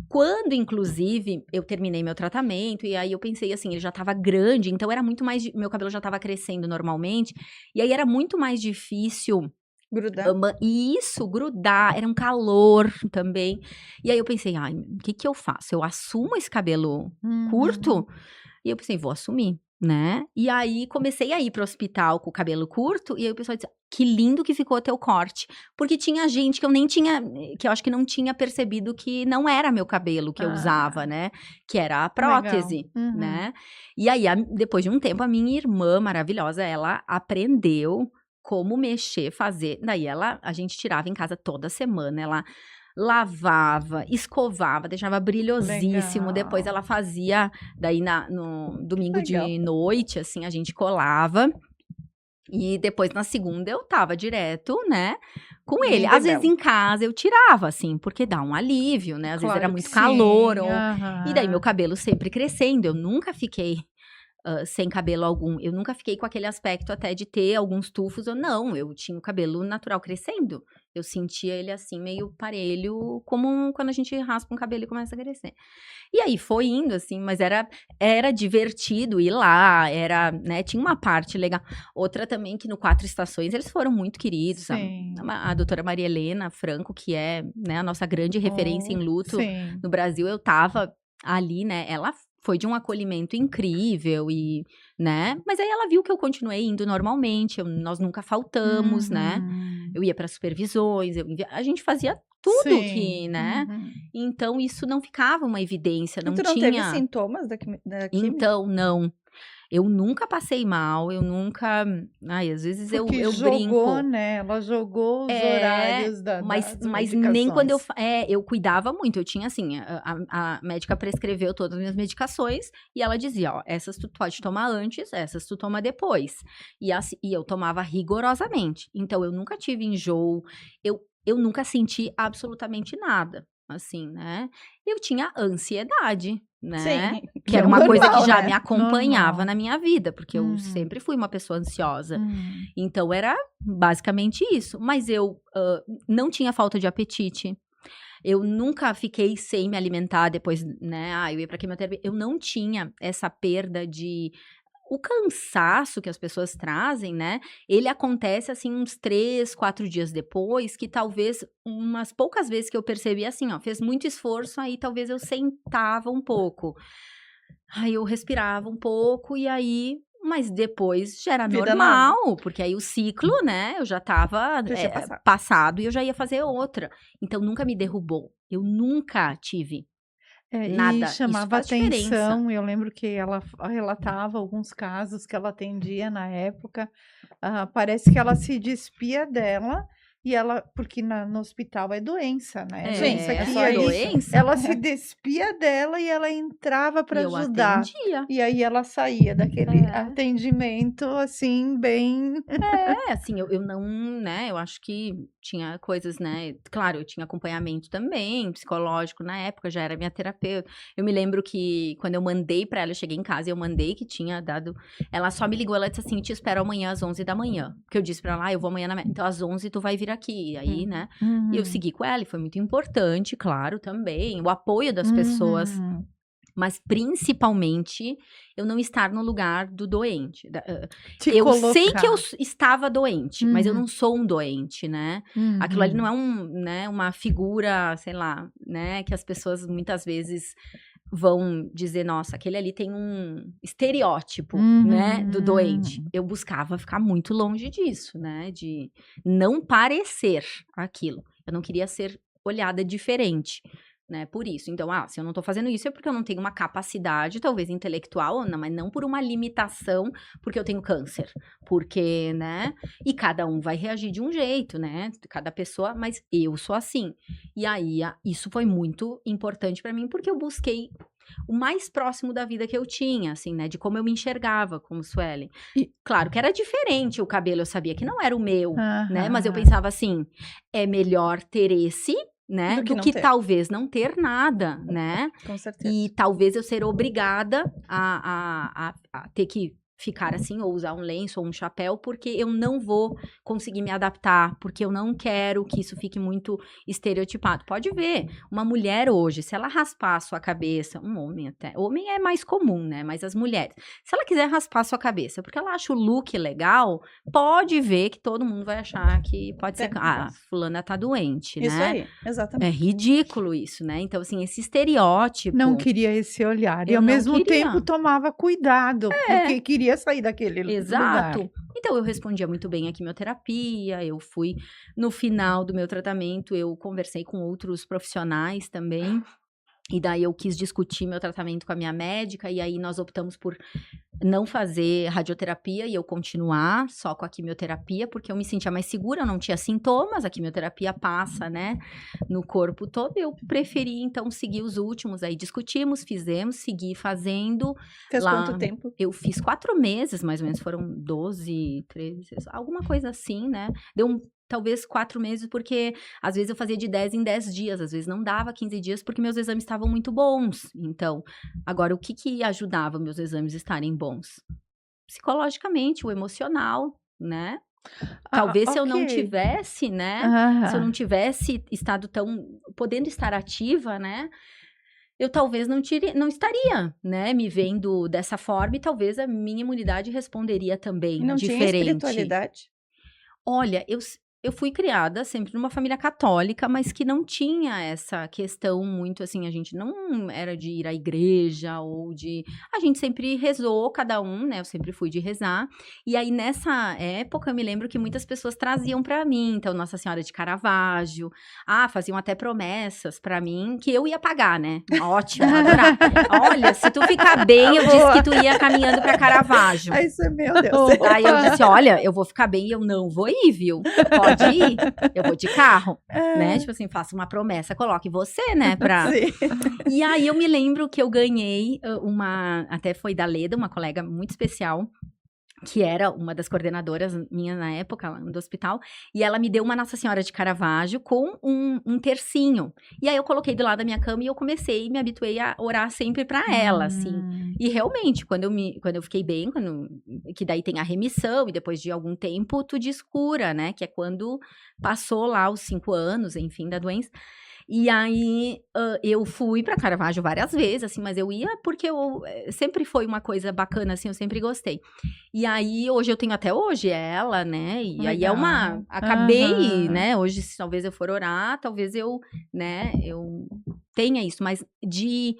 quando, inclusive, eu terminei meu tratamento, e aí eu pensei assim, ele já tava grande, então era muito mais. Meu cabelo já tava crescendo normalmente, e aí era muito mais difícil. Grudar. Isso, grudar, era um calor também. E aí eu pensei, ai, o que eu faço? Eu assumo esse cabelo curto? E eu pensei, vou assumir. né? E aí comecei a ir pro hospital com o cabelo curto, e aí o pessoal disse, que lindo que ficou teu corte. Porque tinha gente que eu nem tinha, que eu acho que não tinha percebido que não era meu cabelo que eu usava, né? Que era a prótese, Legal. Uhum. né? E aí, depois de um tempo, a minha irmã maravilhosa, ela aprendeu como mexer, fazer. Daí a gente tirava em casa toda semana, ela lavava, escovava, deixava brilhosíssimo. Legal. Depois ela fazia, daí no domingo Legal. de noite, assim, a gente colava. E depois na segunda eu tava direto, né, com ele. Linda e Às vezes bela. em casa eu tirava, assim, porque dá um alívio, né? Às vezes era Claro que muito sim. calor. E daí meu Aham. cabelo sempre crescendo. Eu nunca fiquei sem cabelo algum. Eu nunca fiquei com aquele aspecto até de ter alguns tufos ou não. Eu tinha o cabelo natural crescendo. Eu sentia ele assim, meio parelho, como quando a gente raspa um cabelo e começa a crescer. E aí foi indo, assim, mas era divertido ir lá, né, tinha uma parte legal. Outra também que no Quatro Estações eles foram muito queridos. Sim. A doutora Maria Helena Franco, que é, né, a nossa grande referência em luto Sim. no Brasil, eu tava ali, né, ela foi de um acolhimento incrível e, né, mas aí ela viu que eu continuei indo normalmente, nós nunca faltamos, né, Uhum. eu ia para supervisões, a gente fazia tudo que, Sim. né, Uhum. então isso não ficava uma evidência, E não tu não teve tinha. sintomas da quimio? Então, não. Eu nunca passei mal, eu nunca. Ai, às vezes eu Porque jogou, brinco. né? Ela jogou os horários Mas das nem quando eu. medicações. Eu cuidava muito. Eu tinha assim, a médica prescreveu todas as minhas medicações e ela dizia: ó, essas tu pode tomar antes, essas tu toma depois. E eu tomava rigorosamente. Então eu nunca tive enjoo, eu nunca senti absolutamente nada. Assim, né? Eu tinha ansiedade, né? Sim. Que era é uma coisa normal, que já né? me acompanhava Normal. na minha vida, porque eu Uhum. sempre fui uma pessoa ansiosa. Uhum. Então era basicamente isso. Mas eu não tinha falta de apetite. Eu nunca fiquei sem me alimentar depois, né? Eu ia pra quimioterapia. Eu não tinha essa perda de. O cansaço que as pessoas trazem, né? Ele acontece assim uns 3, 4 dias depois, que talvez umas poucas vezes que eu percebi assim, ó, fez muito esforço, aí talvez eu sentava um pouco. Aí eu respirava um pouco e aí, mas depois já era Vida nova. normal, porque aí o ciclo, né, eu já tava Já tinha passado. passado e eu já ia fazer outra. Então nunca me derrubou. Eu nunca tive E nada. Isso chamava faz diferença. atenção. Eu lembro que ela relatava alguns casos que ela atendia na época. Parece que ela se despia dela e ela, porque no hospital é doença, né? Sim, é que só aí doença. ela se despia dela e ela entrava para E eu ajudar. atendia. E aí ela saía daquele É. atendimento assim, bem. Assim, eu não, né, eu acho que tinha coisas, né, claro, eu tinha acompanhamento também, psicológico na época, já era minha terapeuta. Eu me lembro que quando eu mandei pra ela, eu cheguei em casa e eu mandei que tinha dado, ela só me ligou, ela disse assim, te espero amanhã às 11 da manhã, porque eu disse pra ela, eu vou amanhã então às 11 tu vai vir aqui, e aí, né, e eu segui com ela, e foi muito importante, claro, também, o apoio das pessoas, Uhum. mas principalmente eu não estar no lugar do doente. Te Eu sei que eu colocar. estava doente, mas eu Uhum. não sou um doente, né? Aquilo ali não é né, uma figura, sei lá, né? Que as pessoas muitas vezes vão dizer, nossa, aquele ali tem um estereótipo, né, do doente. Eu buscava ficar muito longe disso, né? De não parecer aquilo. Eu não queria ser olhada diferente. Né, por isso. Então, se eu não tô fazendo isso é porque eu não tenho uma capacidade, talvez intelectual, não, mas não por uma limitação, porque eu tenho câncer. Porque, né? E cada um vai reagir de um jeito, né? Cada pessoa, mas eu sou assim. E aí, isso foi muito importante pra mim, porque eu busquei o mais próximo da vida que eu tinha, assim, né? De como eu me enxergava como Suelen. Claro que era diferente o cabelo, eu sabia que não era o meu, né? Mas eu pensava assim, é melhor ter esse, né? Do que talvez não ter nada, né? Com certeza. E talvez eu ser obrigada a ter que ficar assim, ou usar um lenço ou um chapéu, porque eu não vou conseguir me adaptar, porque eu não quero que isso fique muito estereotipado. Pode ver, uma mulher hoje, se ela raspar a sua cabeça, um homem até, homem é mais comum, né, mas as mulheres, se ela quiser raspar a sua cabeça, porque ela acha o look legal, pode ver que todo mundo vai achar que pode ser, fulana tá doente, Isso né? aí, exatamente. É ridículo isso, né? Então, assim, esse estereótipo... Não queria esse olhar. E Eu ao não mesmo queria. tempo tomava cuidado, porque queria sair daquele Exato. lugar. Então, eu respondia muito bem à quimioterapia, eu fui, no final do meu tratamento, eu conversei com outros profissionais também, e daí eu quis discutir meu tratamento com a minha médica, e aí nós optamos por não fazer radioterapia e eu continuar só com a quimioterapia, porque eu me sentia mais segura, eu não tinha sintomas, a quimioterapia passa, né, no corpo todo, eu preferi, então, seguir os últimos, aí discutimos, fizemos, segui fazendo. Fez lá, quanto tempo? Eu fiz 4 meses, mais ou menos, foram 12, 13, alguma coisa assim, né, deu talvez 4 meses, porque às vezes eu fazia de 10 em 10 dias, às vezes não dava 15 dias, porque meus exames estavam muito bons. Então, agora, o que ajudava meus exames estarem bons? Psicologicamente, o emocional, né? Talvez se eu não tivesse, né? Se eu não tivesse estado podendo estar ativa, né? Eu talvez não estaria, né, me vendo dessa forma, e talvez a minha imunidade responderia também Não tinha diferente. espiritualidade? Olha, eu fui criada sempre numa família católica, mas que não tinha essa questão muito assim, a gente não era de ir à igreja ou de... A gente sempre rezou, cada um, né? Eu sempre fui de rezar. E aí, nessa época, eu me lembro que muitas pessoas traziam pra mim, então, Nossa Senhora de Caravaggio, faziam até promessas pra mim, que eu ia pagar, né? Ótimo, adorar. Olha, se tu ficar bem, eu disse que tu ia caminhando pra Caravaggio. Isso é meu Deus. Aí eu disse, olha, eu vou ficar bem e eu não vou ir, viu? Pode ir, eu vou de carro, né? Tipo assim, faça uma promessa, coloque você, né, pra... Sim. E aí eu me lembro que eu ganhei até foi da Leda, uma colega muito especial, que era uma das coordenadoras minha na época, lá do hospital, e ela me deu uma Nossa Senhora de Caravaggio com um tercinho. E aí eu coloquei do lado da minha cama e eu comecei e me habituei a orar sempre pra ela, assim. E realmente, quando eu fiquei bem, que daí tem a remissão, e depois de algum tempo tu descura, né? Que é quando passou lá os 5 anos, enfim, da doença. E aí, eu fui pra Caravaggio várias vezes, assim, mas eu ia porque sempre foi uma coisa bacana, assim, eu sempre gostei. E aí, hoje eu tenho até hoje ela, né, e Legal. aí acabei, né, hoje se talvez eu for orar, talvez eu, né, eu tenha isso, mas de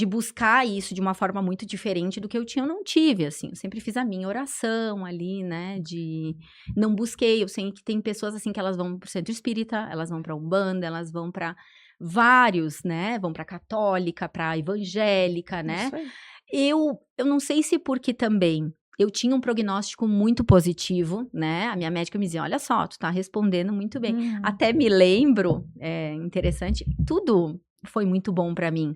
buscar isso de uma forma muito diferente do que eu tinha, eu não tive, assim, eu sempre fiz a minha oração ali, né, não busquei, eu sei que tem pessoas, assim, que elas vão pro centro espírita, elas vão pra Umbanda, elas vão pra vários, né, vão pra católica, pra evangélica, né, Isso aí. eu não sei se porque também eu tinha um prognóstico muito positivo, né, a minha médica me dizia, olha só, tu tá respondendo muito bem, até me lembro, interessante, tudo foi muito bom pra mim,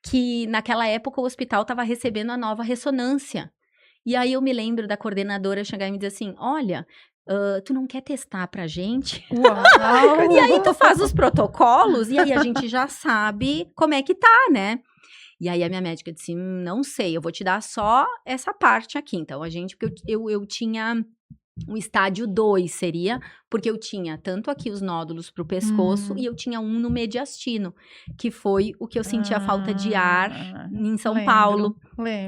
que naquela época o hospital estava recebendo a nova ressonância. E aí eu me lembro da coordenadora chegar e me dizer assim, olha, tu não quer testar pra gente? Uau! E aí tu faz os protocolos e aí a gente já sabe como é que tá, né? E aí a minha médica disse, não sei, eu vou te dar só essa parte aqui. Então porque eu tinha... O estádio 2 seria, porque eu tinha tanto aqui os nódulos pro pescoço e eu tinha um no mediastino, que foi o que eu sentia falta de ar em São Paulo,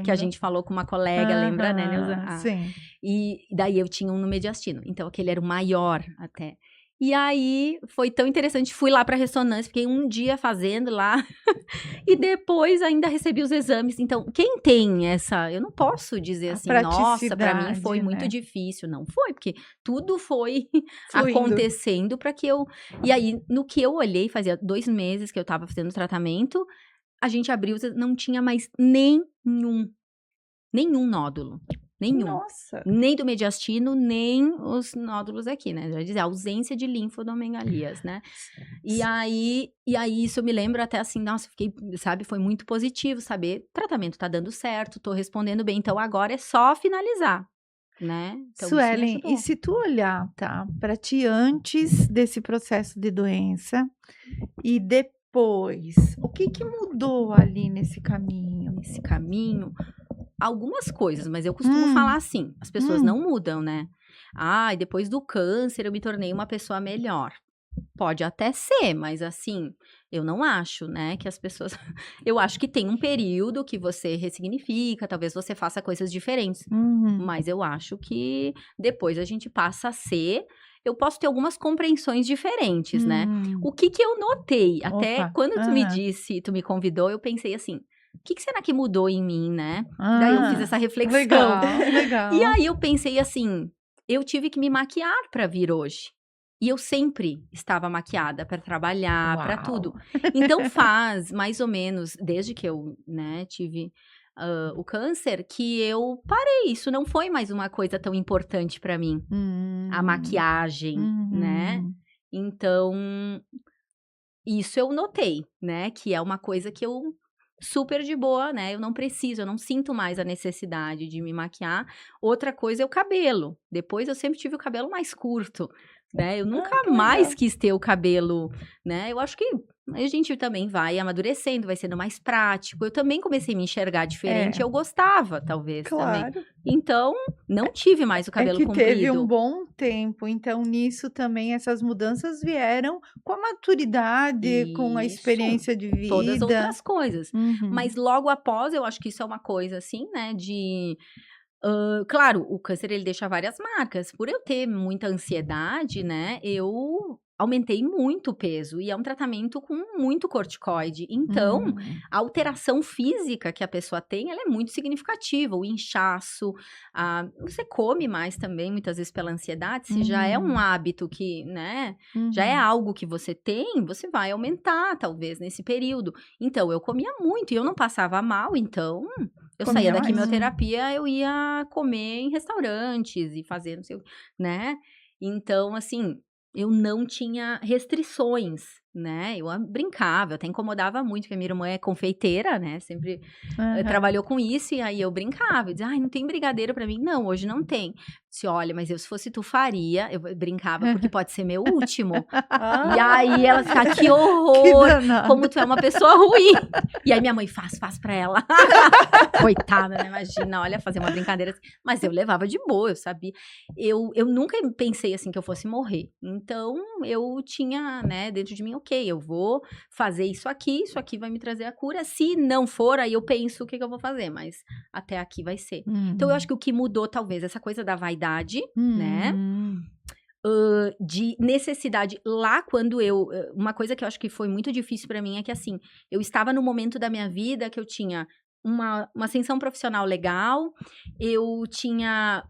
que a gente falou com uma colega, lembra, né, Neuza? Sim. E daí eu tinha um no mediastino, então aquele era o maior até. E aí, foi tão interessante, fui lá pra ressonância, fiquei um dia fazendo lá, e depois ainda recebi os exames. Então, quem tem eu não posso dizer assim, nossa, pra mim foi muito difícil. Não foi, porque tudo foi acontecendo pra que eu... E aí, no que eu olhei, fazia 2 meses que eu tava fazendo o tratamento, a gente abriu, não tinha mais nenhum nódulo. Nenhum. Nossa. Nem do mediastino, nem os nódulos aqui, né? Já dizer, ausência de linfodomegalias, né? E aí isso eu me lembro até assim, nossa, fiquei, sabe, foi muito positivo saber, o tratamento tá dando certo, tô respondendo bem, então agora é só finalizar, né? Então, Suelen, e se tu olhar, tá, pra ti antes desse processo de doença e depois, o que mudou ali nesse caminho? Nesse caminho... algumas coisas, mas eu costumo falar assim, as pessoas Hum. não mudam, né? Ah, e depois do câncer eu me tornei uma pessoa melhor. Pode até ser, mas assim, eu não acho, né, que as pessoas... Eu acho que tem um período que você ressignifica, talvez você faça coisas diferentes, Uhum. mas eu acho que depois a gente passa a ser... Eu posso ter algumas compreensões diferentes, né? O que eu notei, até Opa, quando tu me aham. disse, tu me convidou, eu pensei assim, o que será que mudou em mim, né? Daí eu fiz Ah, essa reflexão. legal, E legal. aí eu pensei assim, eu tive que me maquiar para vir hoje. E eu sempre estava maquiada para trabalhar, para Uau. tudo. Então faz mais ou menos, desde que eu, né, tive o câncer, que eu parei. Isso não foi mais uma coisa tão importante para mim, a maquiagem, né? Uhum. Então, isso eu notei, né? Que é uma coisa que eu super de boa, né? Eu não preciso, eu não sinto mais a necessidade de me maquiar. Outra coisa é o cabelo. Depois eu sempre tive o cabelo mais curto, né? Eu nunca que mais legal. quis ter o cabelo, né? Eu acho que a gente também vai amadurecendo, vai sendo mais prático. Eu também comecei a me enxergar diferente, É. eu gostava, talvez, também. Claro. Então, não tive mais o É cabelo que teve comprido. um bom tempo, então nisso também essas mudanças vieram com a maturidade, com a Isso. experiência de Todas vida. outras coisas. Uhum. Mas logo após, eu acho que isso é uma coisa assim, né, claro, o câncer ele deixa várias marcas. Por eu ter muita ansiedade, né, eu aumentei muito o peso e é um tratamento com muito corticoide. Então, a alteração física que a pessoa tem, ela é muito significativa. O inchaço, você come mais também, muitas vezes pela ansiedade. Se já é um hábito que, né, já é algo que você tem, você vai aumentar, talvez, nesse período. Então, eu comia muito e eu não passava mal, então... Eu Comia saía da mais. quimioterapia, eu ia comer em restaurantes e fazer não sei o né? Então, assim, eu não tinha restrições, né? Eu brincava, eu até incomodava muito, porque a minha irmã é confeiteira, né? Sempre trabalhou com isso, e aí eu brincava. Eu dizia, ai, não tem brigadeiro pra mim? Não, hoje não tem. Se olha, mas se fosse tu faria, eu brincava, porque pode ser meu último. E aí ela ficava, que horror, como tu é uma pessoa ruim. E aí minha mãe, faz pra ela. Coitada, né? Imagina, olha, fazer uma brincadeira assim. Mas eu levava de boa, eu sabia. Eu nunca pensei assim que eu fosse morrer. Então, eu tinha, né, dentro de mim, ok, eu vou fazer isso aqui vai me trazer a cura. Se não for, aí eu penso o que eu vou fazer, mas até aqui vai ser. Então, eu acho que o que mudou, talvez, essa coisa da vaidade, né? De necessidade lá quando uma coisa que eu acho que foi muito difícil pra mim é que assim, eu estava no momento da minha vida que eu tinha uma ascensão profissional legal, eu tinha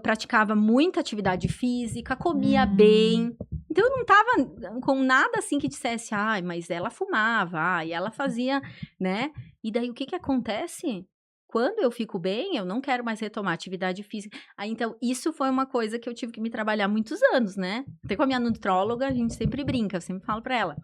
praticava muita atividade física, comia bem, então eu não tava com nada assim que dissesse, ai, mas ela fumava, e ela fazia, né? E daí o que acontece? Quando eu fico bem, eu não quero mais retomar atividade física. Aí, então, isso foi uma coisa que eu tive que me trabalhar muitos anos, né? Até com a minha nutróloga, a gente sempre brinca, eu sempre falo pra ela.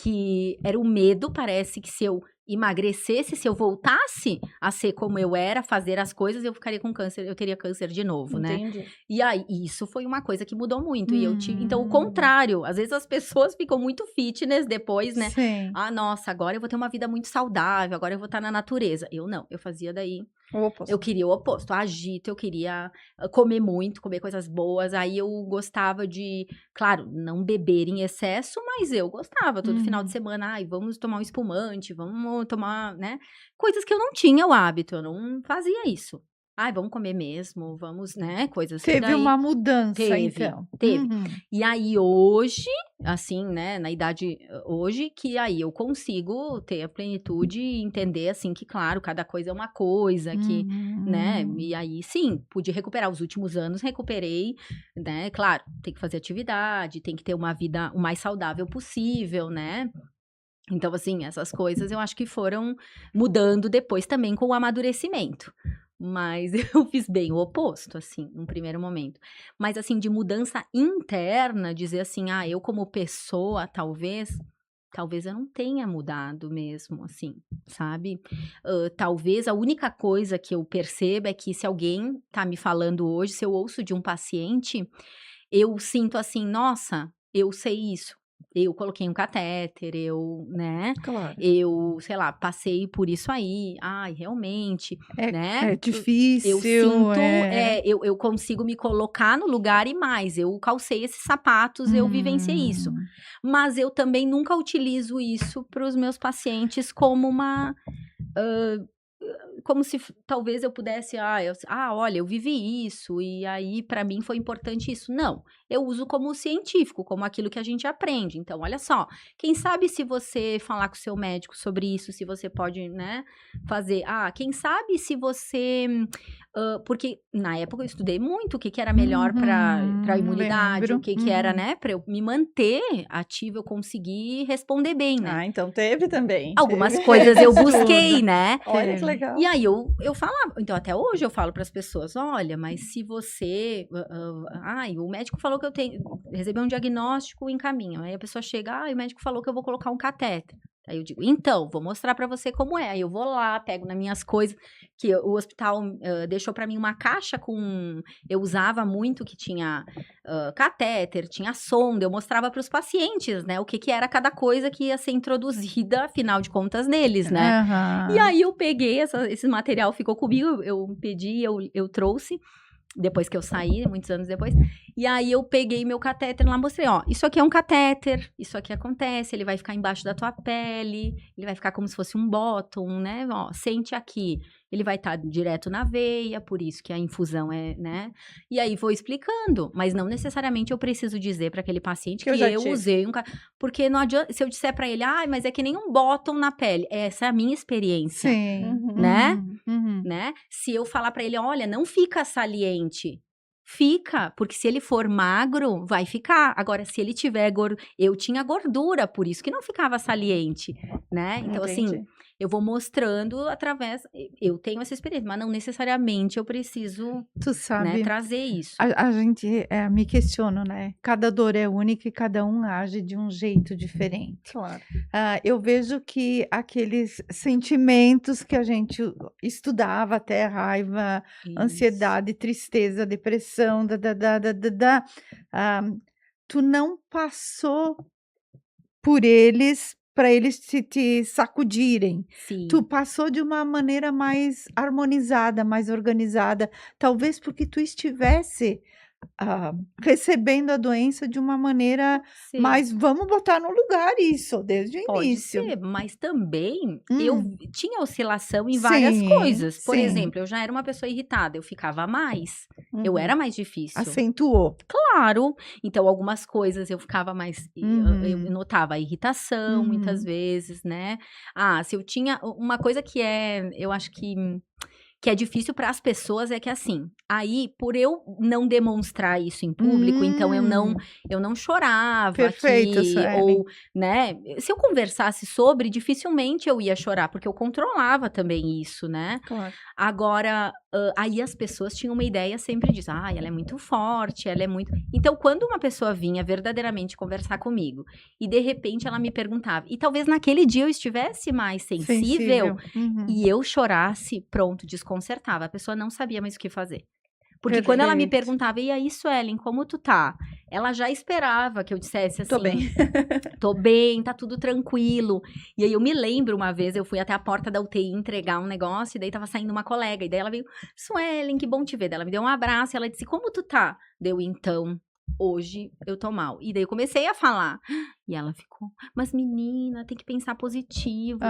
Que era o medo, parece que se eu emagrecesse, se eu voltasse a ser como eu era, fazer as coisas, eu ficaria com câncer, eu teria câncer de novo, né? Entendi. E aí, isso foi uma coisa que mudou muito. E eu tive, então, o contrário, às vezes as pessoas ficam muito fitness depois, né? Sim. Ah, nossa, agora eu vou ter uma vida muito saudável, agora eu vou estar na natureza. Eu não, eu fazia daí. O oposto. Eu queria o oposto, agito, eu queria comer muito, comer coisas boas. Aí eu gostava de, claro, não beber em excesso, mas eu gostava. Todo final de semana, ai, vamos tomar um espumante, vamos tomar, né? Coisas que eu não tinha o hábito, eu não fazia isso. Ai, vamos comer mesmo, vamos, né? Coisas que Teve daí... uma mudança, Teve, então. teve. E aí hoje, assim, né, na idade hoje, que aí eu consigo ter a plenitude e entender, assim, que claro, cada coisa é uma coisa, que, né, e aí sim, pude recuperar os últimos anos, recuperei, né, claro, tem que fazer atividade, tem que ter uma vida o mais saudável possível, né. Então, assim, essas coisas eu acho que foram mudando depois também com o amadurecimento. Mas eu fiz bem o oposto, assim, num primeiro momento. Mas, assim, de mudança interna, dizer assim, eu como pessoa, talvez eu não tenha mudado mesmo, assim, sabe? Talvez a única coisa que eu percebo é que se alguém tá me falando hoje, se eu ouço de um paciente, eu sinto assim, nossa, eu sei isso. Eu coloquei um catéter, né? Claro. Eu, sei lá, passei por isso aí. Ai, realmente, né? É difícil, Eu sinto, é... eu consigo me colocar no lugar e mais. Eu calcei esses sapatos, eu vivenciei isso. Mas eu também nunca utilizo isso para os meus pacientes como uma... como se talvez eu pudesse, olha, eu vivi isso e aí para mim foi importante isso. Não, eu uso como científico, como aquilo que a gente aprende. Então, olha só, quem sabe se você falar com o seu médico sobre isso, se você pode, né, fazer. Quem sabe se você... porque na época eu estudei muito o que era melhor para imunidade, lembro. o que era, né, para eu me manter ativa, eu conseguir responder bem, né? Então teve também. Algumas Teve. coisas eu busquei, né? Olha que legal. E aí eu falava, então até hoje eu falo para as pessoas, olha, mas se você, o médico falou que eu tenho, receber um diagnóstico, encaminho. Aí a pessoa chega, o médico falou que eu vou colocar um catéter. Aí eu digo, então, vou mostrar para você como é. Aí eu vou lá, pego nas minhas coisas, que o hospital deixou para mim uma caixa com... Eu usava muito que tinha catéter, tinha sonda, eu mostrava para os pacientes, né, o que era cada coisa que ia ser introduzida, afinal de contas, neles, né. E aí eu peguei, esse material ficou comigo, eu pedi, eu trouxe, depois que eu saí, muitos anos depois, e aí eu peguei meu catéter lá, mostrei, ó, isso aqui é um catéter, isso aqui acontece, ele vai ficar embaixo da tua pele, ele vai ficar como se fosse um bottom, né, ó, sente aqui, ele vai estar direto na veia, por isso que a infusão é, né, e aí vou explicando, mas não necessariamente eu preciso dizer para aquele paciente que eu usei porque não adianta, se eu disser para ele, mas é que nem um bottom na pele, essa é a minha experiência, né, né, se eu falar para ele, olha, não fica saliente, fica, porque se ele for magro, vai ficar. Agora, se ele tiver eu tinha gordura, por isso que não ficava saliente, né? Então, assim, eu vou mostrando através... Eu tenho essa experiência, mas não necessariamente eu preciso, Tu sabe, né, trazer isso. A gente me questiona, né? Cada dor é única e cada um age de um jeito diferente. Claro. Eu vejo que aqueles sentimentos que a gente estudava, até raiva, ansiedade, tristeza, depressão, tu não passou por eles para eles te sacudirem. Sim. Tu passou de uma maneira mais harmonizada, mais organizada, talvez porque tu estivesse recebendo a doença de uma maneira mais, vamos botar no lugar isso, desde o Pode início. ser, mas também eu tinha oscilação em várias coisas. Por exemplo, eu já era uma pessoa irritada, eu ficava mais, eu era mais difícil. Acentuou. Claro, então algumas coisas eu ficava mais, eu notava a irritação muitas vezes, né? Se eu tinha, uma coisa que eu acho que é difícil para as pessoas é que assim, aí por eu não demonstrar isso em público, então eu não chorava. Perfeito, ou, né, se eu conversasse sobre, dificilmente eu ia chorar, porque eu controlava também isso, né? Claro. Agora, aí as pessoas tinham uma ideia sempre disso, ela é muito forte, ela é muito... Então, quando uma pessoa vinha verdadeiramente conversar comigo, e de repente ela me perguntava, e talvez naquele dia eu estivesse mais sensível. E eu chorasse, pronto, desconcertava. A pessoa não sabia mais o que fazer. Porque quando ela me perguntava, e aí, Suelen, como tu tá? Ela já esperava que eu dissesse assim... Tô bem. Tô bem, tá tudo tranquilo. E aí eu me lembro uma vez, eu fui até a porta da UTI entregar um negócio, e daí tava saindo uma colega, e daí ela veio, Suelen, que bom te ver. Daí ela me deu um abraço, e ela disse, como tu tá? Deu, então... Hoje eu tô mal. E daí eu comecei a falar. E ela ficou, mas menina, tem que pensar positivo.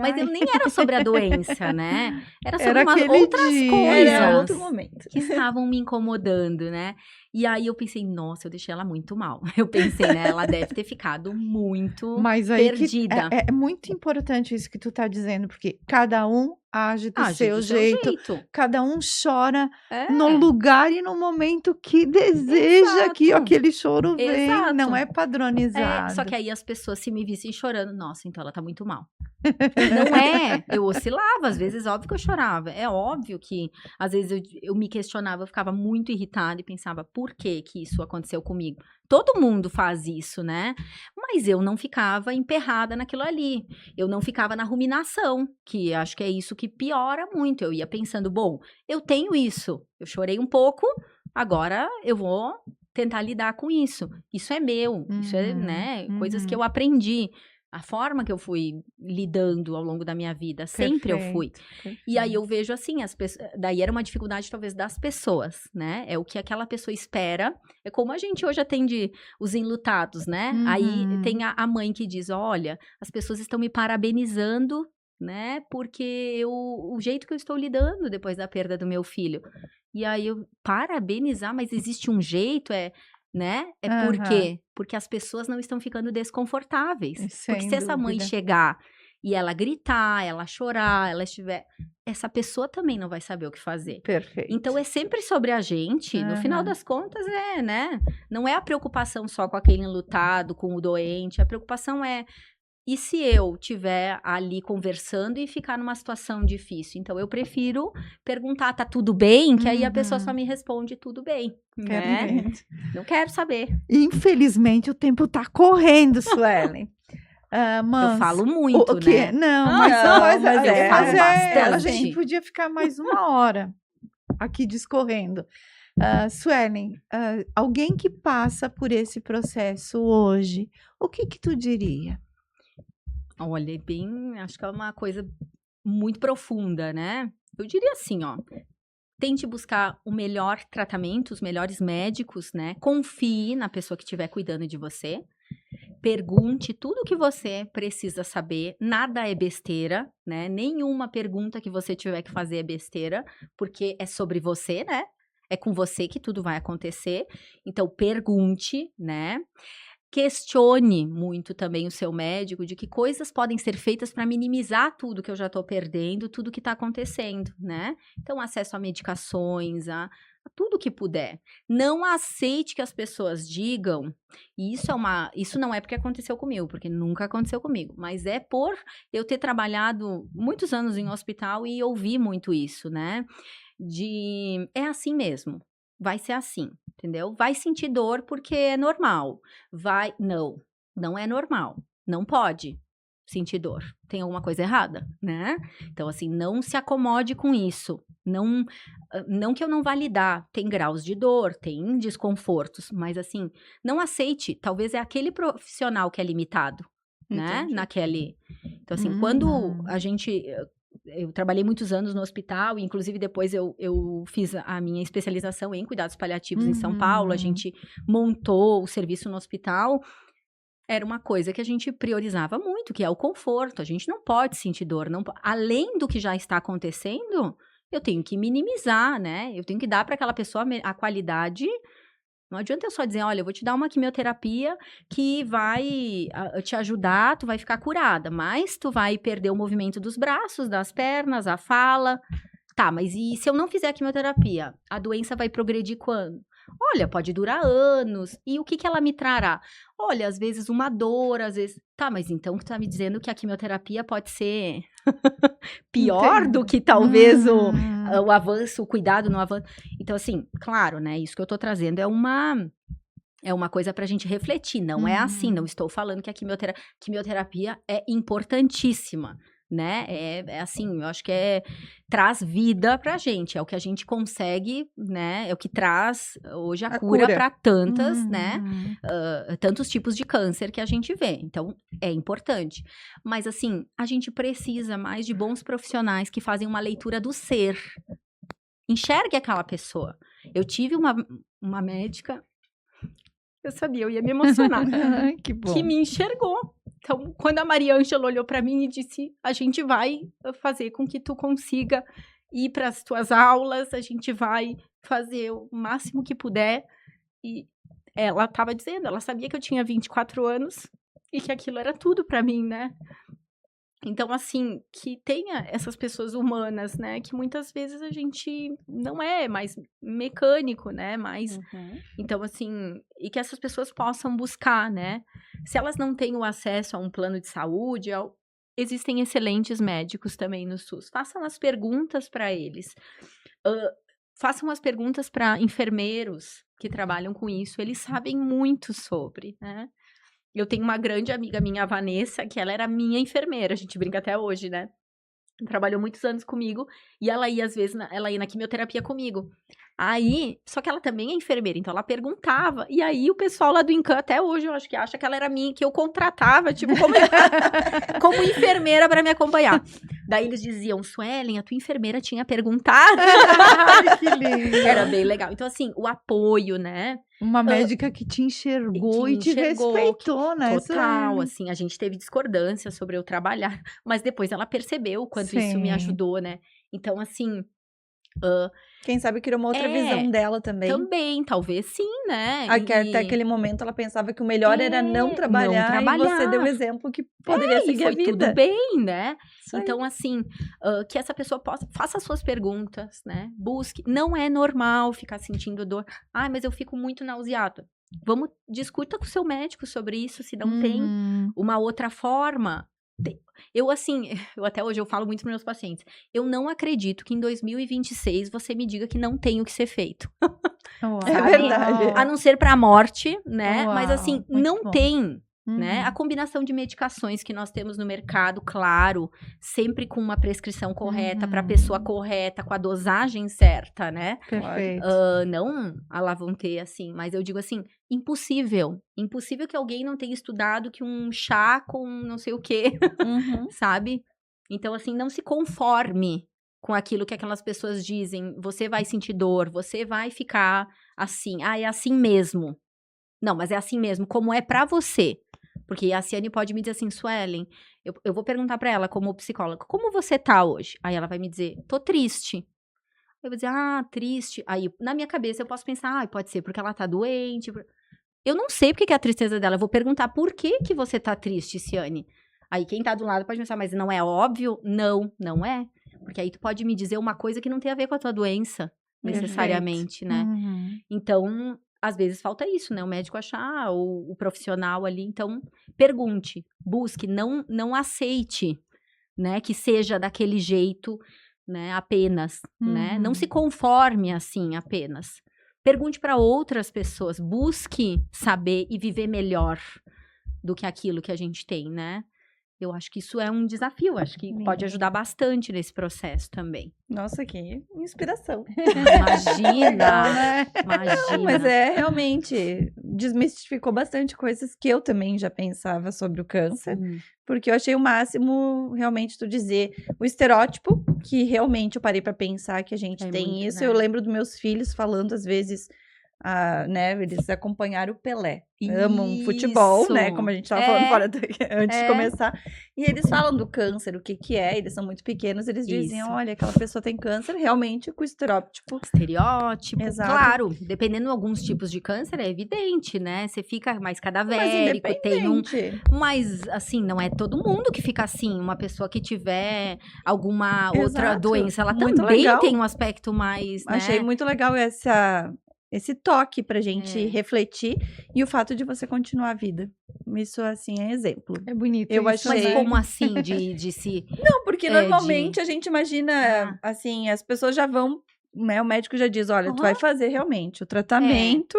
Mas eu nem era sobre a doença, né? Era sobre umas outras coisas. Era outro momento. Que estavam me incomodando, né? E aí eu pensei, nossa, eu deixei ela muito mal. Eu pensei, né? Ela deve ter ficado muito perdida. É muito importante isso que tu tá dizendo, porque cada um age do seu jeito. Cada um chora no lugar e no momento que deseja que aquele choro venha. Não é padronizado. Só que aí as pessoas se me vissem chorando, nossa, então ela tá muito mal. Não é, eu oscilava, às vezes óbvio que eu chorava, é óbvio que às vezes eu me questionava, eu ficava muito irritada e pensava, por que isso aconteceu comigo? Todo mundo faz isso, né? Mas eu não ficava emperrada naquilo ali, eu não ficava na ruminação, que acho que é isso que piora muito, eu ia pensando, bom, eu tenho isso, eu chorei um pouco, agora eu vou tentar lidar com isso. Isso é meu, isso é, né, coisas que eu aprendi. A forma que eu fui lidando ao longo da minha vida, sempre eu fui. E aí eu vejo assim, as pessoas, daí era uma dificuldade talvez das pessoas, né? É o que aquela pessoa espera. É como a gente hoje atende os enlutados, né? Aí tem a mãe que diz, olha, as pessoas estão me parabenizando, né? Porque o jeito que eu estou lidando depois da perda do meu filho. E aí eu, parabenizar, mas existe um jeito, né? Por quê? Porque as pessoas não estão ficando desconfortáveis. Porque se essa mãe chegar e ela gritar, ela chorar, ela estiver... Essa pessoa também não vai saber o que fazer. Perfeito. Então, é sempre sobre a gente. No final das contas, né? Não é a preocupação só com aquele enlutado, com o doente. A preocupação é... E se eu estiver ali conversando e ficar numa situação difícil? Então, eu prefiro perguntar, tá tudo bem? Que aí a pessoa só me responde, tudo bem. Né? Não quero saber. Infelizmente, o tempo tá correndo, Suelen. Eu falo muito, né? Não, mas eu falo bastante. A gente podia ficar mais 1 hora aqui discorrendo. Suelen, alguém que passa por esse processo hoje, o que tu diria? Olha, acho que é uma coisa muito profunda, né? Eu diria assim, ó, tente buscar o melhor tratamento, os melhores médicos, né? Confie na pessoa que estiver cuidando de você. Pergunte tudo o que você precisa saber, nada é besteira, né? Nenhuma pergunta que você tiver que fazer é besteira, porque é sobre você, né? É com você que tudo vai acontecer. Então, pergunte, né? Questione muito também o seu médico de que coisas podem ser feitas para minimizar tudo que eu já estou perdendo, tudo que está acontecendo, né? Então, acesso a medicações, a tudo que puder. Não aceite que as pessoas digam, e isso não é porque aconteceu comigo, porque nunca aconteceu comigo, mas é por eu ter trabalhado muitos anos em hospital e ouvir muito isso, né? É assim mesmo. Vai ser assim, entendeu? Vai sentir dor porque é normal. Não é normal. Não pode sentir dor. Tem alguma coisa errada, né? Então, assim, não se acomode com isso. Não que eu não vá lidar. Tem graus de dor, tem desconfortos, mas assim, não aceite. Talvez é aquele profissional que é limitado, né? Então, assim, quando eu trabalhei muitos anos no hospital, inclusive depois eu fiz a minha especialização em cuidados paliativos em São Paulo, a gente montou o serviço no hospital, era uma coisa que a gente priorizava muito, que é o conforto, a gente não pode sentir dor, além do que já está acontecendo, eu tenho que minimizar, né, eu tenho que dar para aquela pessoa a qualidade. Não adianta eu só dizer, olha, eu vou te dar uma quimioterapia que vai te ajudar, tu vai ficar curada, mas tu vai perder o movimento dos braços, das pernas, a fala. Tá, mas e se eu não fizer a quimioterapia? A doença vai progredir quando? Olha, pode durar anos. E o que ela me trará? Olha, às vezes uma dor, às vezes... Tá, mas então tu tá me dizendo que a quimioterapia pode ser pior do que talvez o avanço, o cuidado no avanço. Então, assim, claro, né? Isso que eu tô trazendo é uma coisa pra gente refletir. Não é assim, não estou falando que a quimioterapia é importantíssima, né? É assim, eu acho que traz vida pra gente, é o que a gente consegue, né? É o que traz hoje a cura para tantas, né? Tantos tipos de câncer que a gente vê. Então, é importante. Mas, assim, a gente precisa mais de bons profissionais que fazem uma leitura do ser. Enxergue aquela pessoa. Eu tive uma médica, eu sabia, eu ia me emocionar, Que bom. que me enxergou. Então, quando a Maria Ângela olhou para mim e disse, a gente vai fazer com que tu consiga ir para as tuas aulas, a gente vai fazer o máximo que puder. E ela estava dizendo, ela sabia que eu tinha 24 anos e que aquilo era tudo para mim, né? Então, assim, que tenha essas pessoas humanas, né? Que muitas vezes a gente não é mais mecânico, né? Então, assim, e que essas pessoas possam buscar, né? Se elas não têm o acesso a um plano de saúde, existem excelentes médicos também no SUS. Façam as perguntas para eles. Façam as perguntas para enfermeiros que trabalham com isso. Eles sabem muito sobre, né? Eu tenho uma grande amiga minha, a Vanessa, que ela era minha enfermeira, a gente brinca até hoje, né? Trabalhou muitos anos comigo, e ela ia, às vezes, ela ia na quimioterapia comigo. Aí, só que ela também é enfermeira, então ela perguntava. E aí o pessoal lá do Encan, até hoje, eu acho que acha que ela era minha, que eu contratava, tipo, como enfermeira para me acompanhar. Daí eles diziam, Suelen, a tua enfermeira tinha perguntado. Ai, que lindo. Era bem legal. Então, assim, o apoio, né? Uma médica que te enxergou e te enxergou, respeitou, né? Total, Suelen? assim, a gente teve discordância sobre eu trabalhar, mas depois ela percebeu o quanto isso me Sim. ajudou, né? Então, assim, Quem sabe criou uma outra visão dela também. também, talvez sim, né? Até aquele momento ela pensava que o melhor era não trabalhar, e você deu o exemplo que poderia e seguir a foi vida. tudo bem, né? Isso aí. Então, assim, que essa pessoa faça suas perguntas, né? Busque. Não é normal ficar sentindo dor. Ah, mas eu fico muito nauseada. Vamos, discuta com o seu médico sobre isso, se não tem Uhum. uma outra forma. Eu, assim, até hoje eu falo muito para meus pacientes, eu não acredito que em 2026 você me diga que não tem o que ser feito. Uau. É verdade. A não ser para a morte, né? Mas, Uau, assim, muito não bom. tem, né? Uhum. A combinação de medicações que nós temos no mercado, claro, sempre com uma prescrição correta, para a pessoa correta, com a dosagem certa, né? Perfeito. Não a Lavonté, assim, mas eu digo assim, impossível. Impossível que alguém não tenha estudado que um chá com não sei o quê, Uhum. sabe? Então, assim, não se conforme com aquilo que aquelas pessoas dizem. Você vai sentir dor, você vai ficar assim. Ah, é assim mesmo. Não, mas é assim mesmo, como é pra você. Porque a Ciane pode me dizer assim, Suelen, eu vou perguntar pra ela como psicóloga, como você tá hoje? Aí ela vai me dizer, tô triste. Eu vou dizer, triste. Aí, na minha cabeça, eu posso pensar, pode ser porque ela tá doente. Eu não sei porque que é a tristeza dela. Eu vou perguntar, por que que você tá triste, Ciane? Aí, quem tá do lado pode pensar, mas não é óbvio? Não, não é. Porque aí tu pode me dizer uma coisa que não tem a ver com a tua doença, necessariamente, né? Uhum. Então, às vezes falta isso, né? O médico achar, ou o profissional ali. Então, pergunte, busque, não aceite, né? Que seja daquele jeito, né? Apenas, né? Não se conforme assim, apenas. Pergunte para outras pessoas, busque saber e viver melhor do que aquilo que a gente tem, né? Eu acho que isso é um desafio, acho que pode ajudar bastante nesse processo também. Nossa, que inspiração. Imagina, né? imagina. Mas realmente, desmistificou bastante coisas que eu também já pensava sobre o câncer. Sim. Porque eu achei o máximo, realmente, tu dizer o estereótipo, que realmente eu parei pra pensar que a gente tem muito, isso. né? Eu lembro dos meus filhos falando, às vezes, né, eles acompanharam o Pelé. Amam futebol, né, como a gente tava falando fora antes de começar. E eles falam do câncer, o que que é, eles são muito pequenos, eles dizem, Isso. olha, aquela pessoa tem câncer, realmente, com o estereótipo. Estereótipo, Exato. claro, dependendo de alguns tipos de câncer, é evidente, né? Você fica mais cadavérico, Mas tem um... independente. Mas, assim, não é todo mundo que fica assim. Uma pessoa que tiver alguma outra Exato. doença, ela Muito também legal. tem um aspecto mais, né? Achei muito legal esse toque pra gente refletir e o fato de você continuar a vida. Isso, assim, é exemplo. É bonito Eu isso, achei- Mas né? como assim, de se... Não, porque É, normalmente a gente imagina, assim, as pessoas já vão, né, o médico já diz, olha, tu vai fazer realmente o tratamento,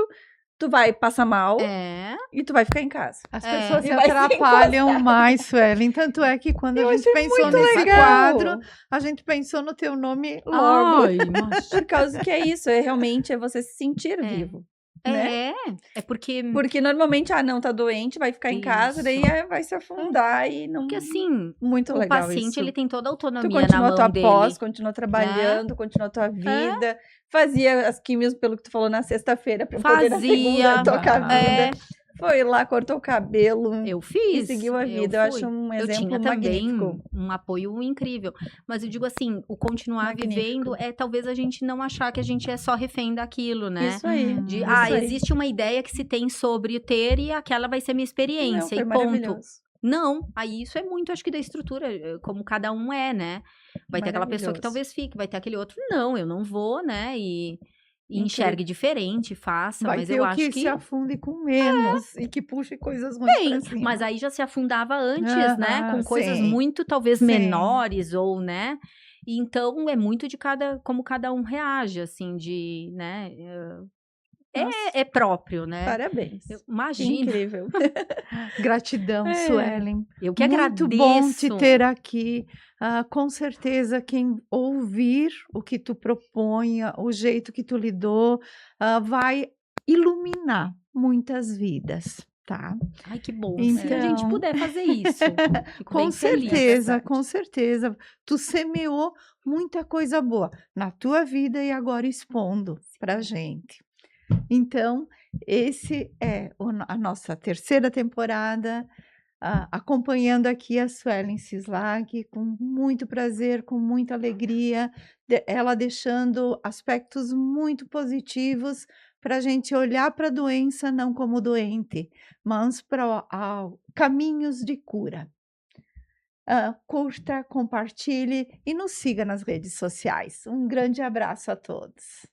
tu vai passar mal e tu vai ficar em casa. As pessoas E se vai se atrapalham encostar. mais, Suelen. Tanto é que quando Eu a gente achei pensou muito nesse legal. quadro, a gente pensou no teu nome logo. Ai, mas... Por causa que é isso, realmente é você se sentir vivo. Né? É porque... Porque normalmente, não, tá doente, vai ficar em casa, daí vai se afundar e não... Porque, assim, Muito o legal paciente, isso. ele tem toda a Tu autonomia na continua mão tua dele. pós, continua trabalhando, continua tua vida. Fazia as químios, pelo que tu falou, na sexta-feira, pra poder na segunda tocar a vida. Foi lá, cortou o cabelo. Eu fiz. E seguiu a vida. Eu acho um Eu exemplo tinha também magnífico. um apoio incrível. Mas eu digo assim, o continuar Magnífico. vivendo é talvez a gente não achar que a gente é só refém daquilo, né? Isso aí. De, isso aí. existe uma ideia que se tem sobre ter e aquela vai ser minha Não, experiência foi e ponto. maravilhoso. Não, aí isso é muito, acho que da estrutura, como cada um é, né? Vai ter aquela pessoa que Maravilhoso. talvez fique, vai ter aquele outro, não, eu não vou, né? E enxergue diferente, faça, Vai mas ter eu o acho que que se afunde com menos e que puxe coisas ruins tem, pra cima. mas aí já se afundava antes, né? Com coisas sim. muito, talvez, Sim. menores, ou, né? E então, é muito de como cada um reage, assim, né? Nossa, é próprio, né? parabéns. Eu Que imagino. incrível. Gratidão, É. Suelen. Eu que Muito bom te agradeço. ter aqui. Com certeza, quem ouvir o que tu propõe, o jeito que tu lidou, vai iluminar muitas vidas, tá? Ai, que bom. Se a gente Então, puder fazer isso, fico com bem feliz. certeza, verdade. com certeza. Tu semeou muita coisa boa na tua vida e agora expondo pra gente. Então, esse é a nossa terceira temporada, acompanhando aqui a Suelen Cislak, com muito prazer, com muita alegria, ela deixando aspectos muito positivos para a gente olhar para a doença não como doente, mas para caminhos de cura. Curta, compartilhe e nos siga nas redes sociais. Um grande abraço a todos.